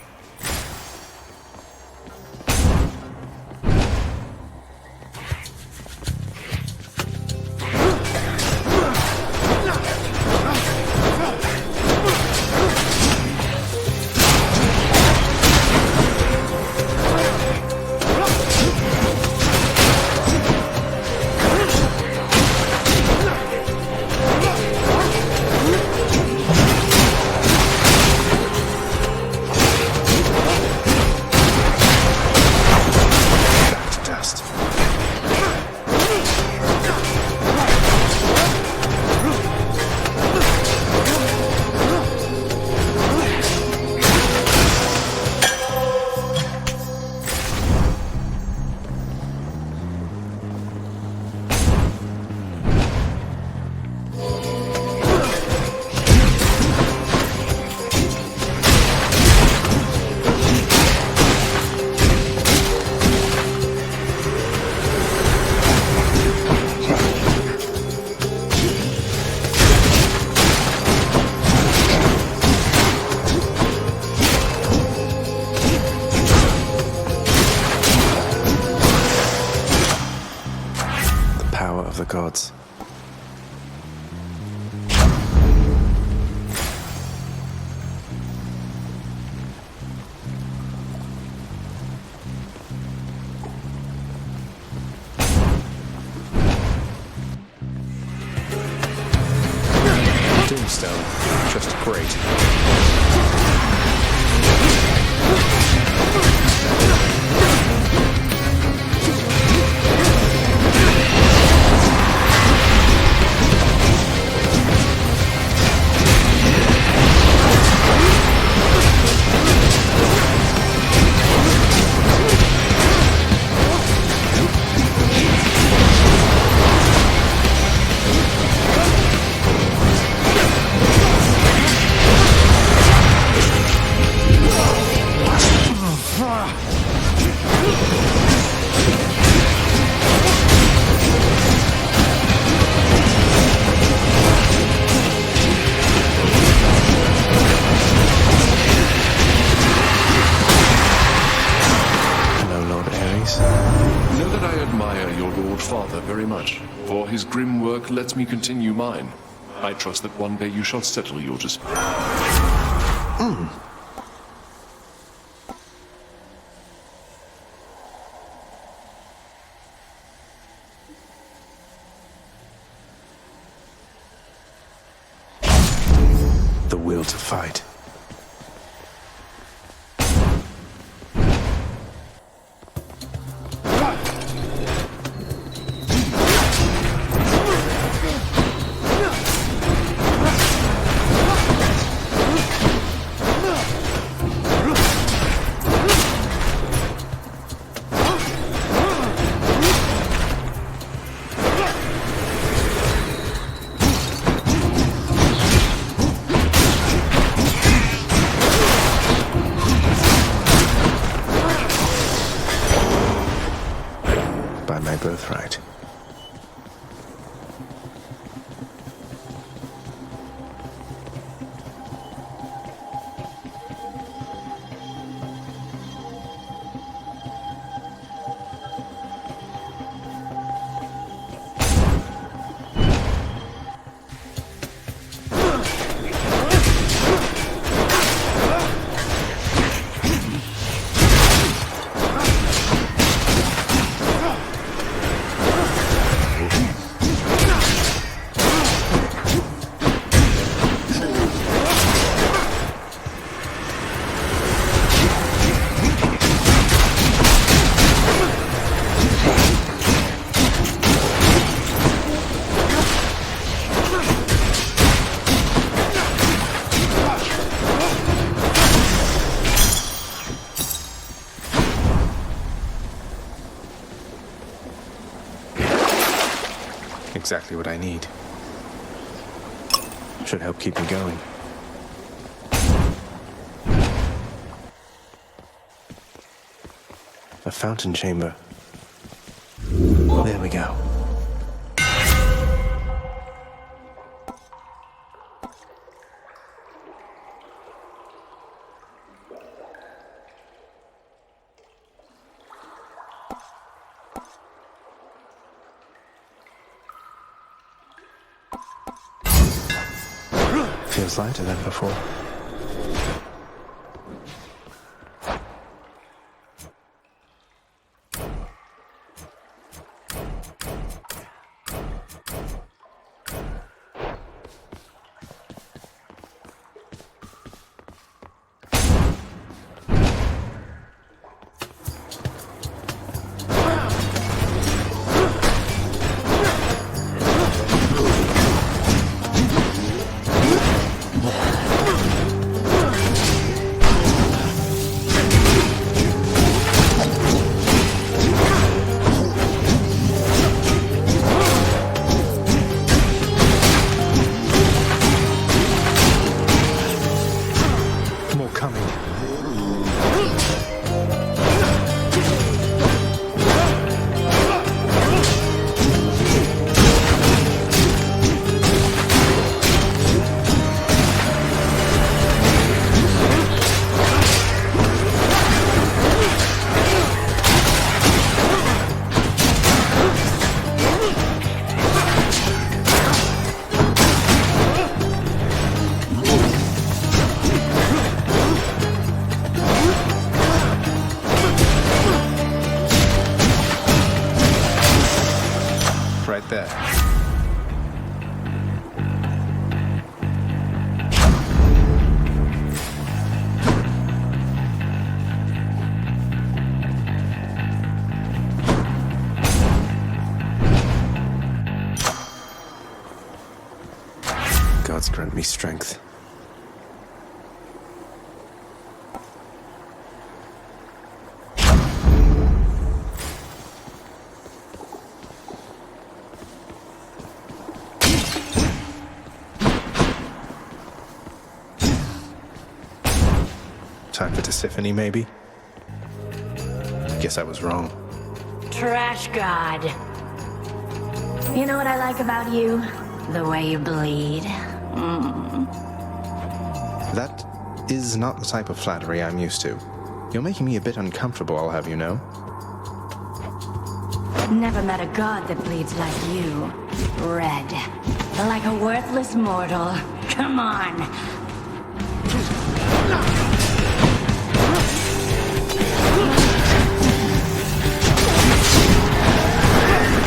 the gods. Tombstone. Just great. Know that I admire your Lord Father very much, for his grim work lets me continue mine. I trust that one day you shall settle your dispute. The will to fight. By my birthright. Exactly what I need. Should help keep me going. A fountain chamber. There we go. Feels lighter than before. grant me strength. Time for Tisiphone, maybe? Guess I was wrong. Trash God. You know what I like about you? The way you bleed. That is not the type of flattery I'm used to. You're making me a bit uncomfortable, I'll have you know. Never met a god that bleeds like you. Red. Like a worthless mortal. Come on.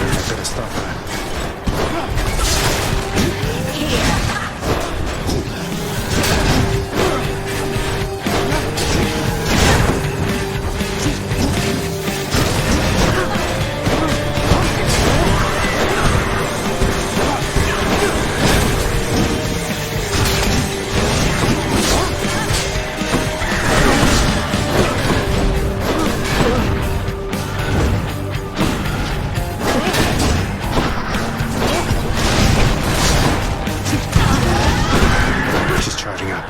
I've got to stop her. She's charging up.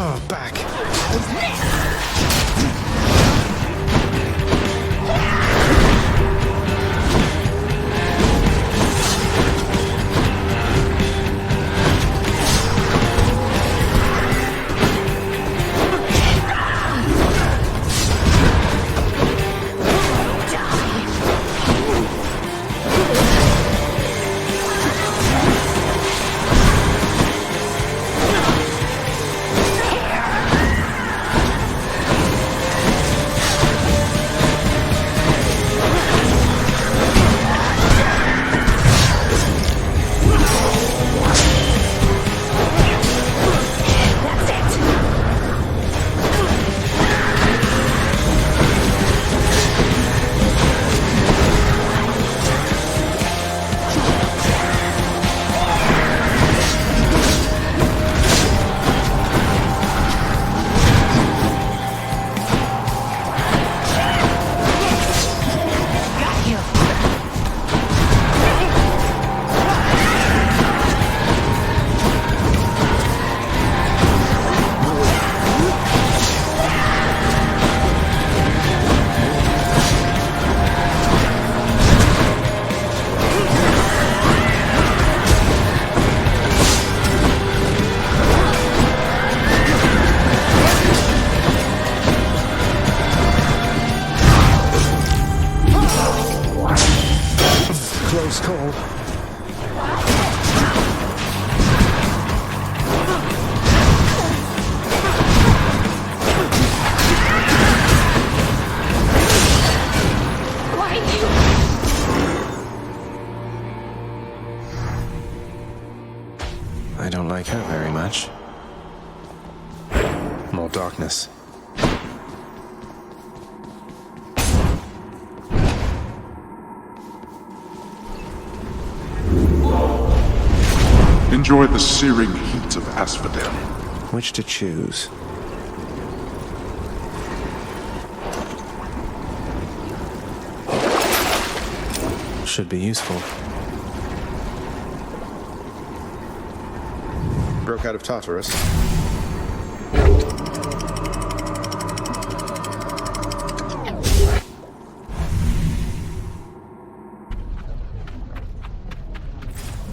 Oh, back. Close call. I don't like her very much. More darkness. Enjoy the searing heat of Asphodel. Which to choose? Should be useful. Broke out of Tartarus.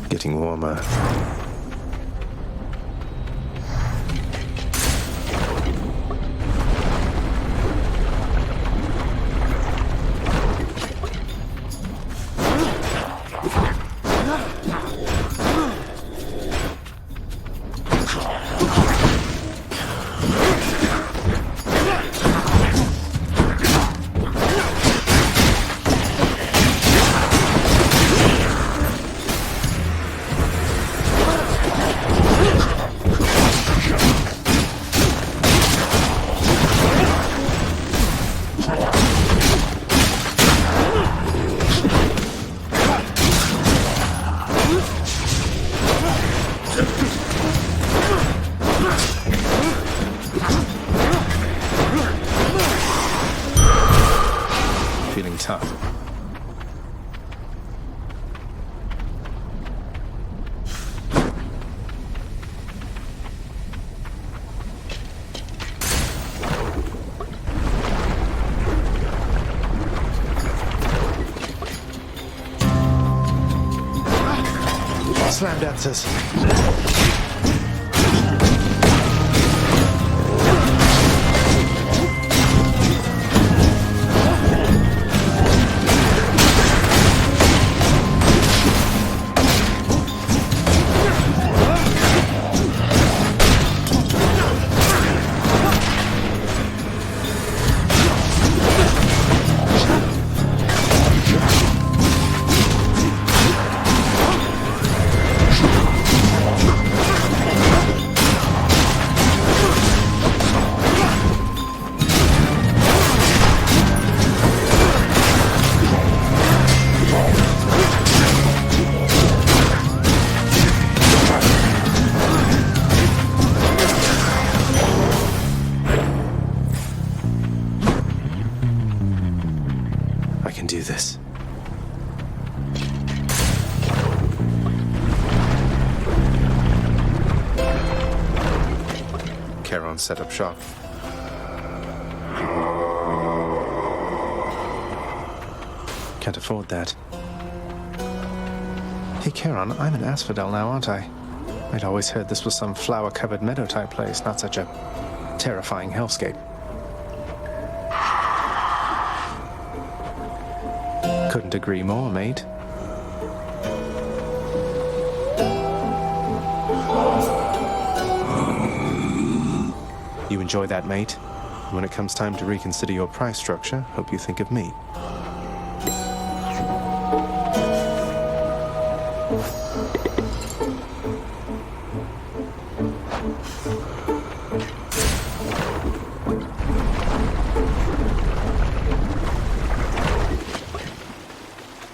Getting warmer. tough. Slam dancers. I can do this. Charon set up shop. Can't afford that. Hey, Charon, I'm in Asphodel now, aren't I? I'd always heard this was some flower-covered meadow-type place, not such a terrifying hellscape. Couldn't agree more, mate. You enjoy that, mate? When it comes time to reconsider your price structure, hope you think of me.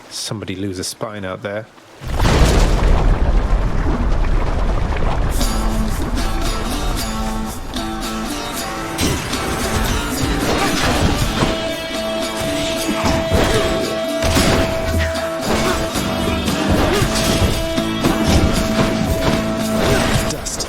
Somebody lose a spine out there. Dust.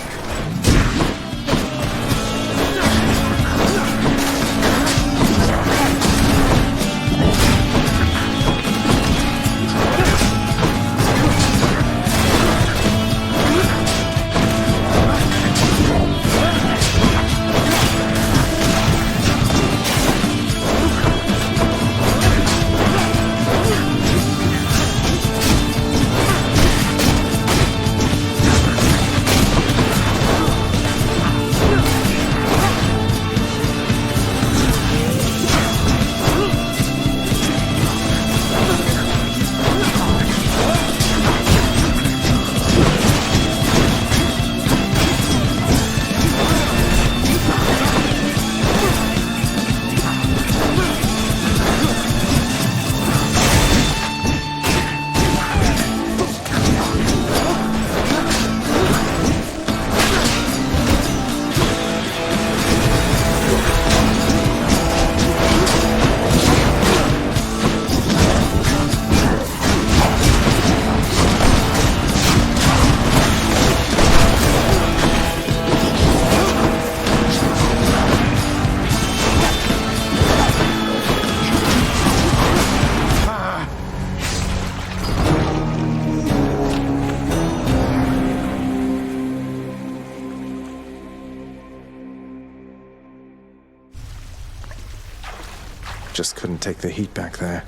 Just couldn't take the heat back there.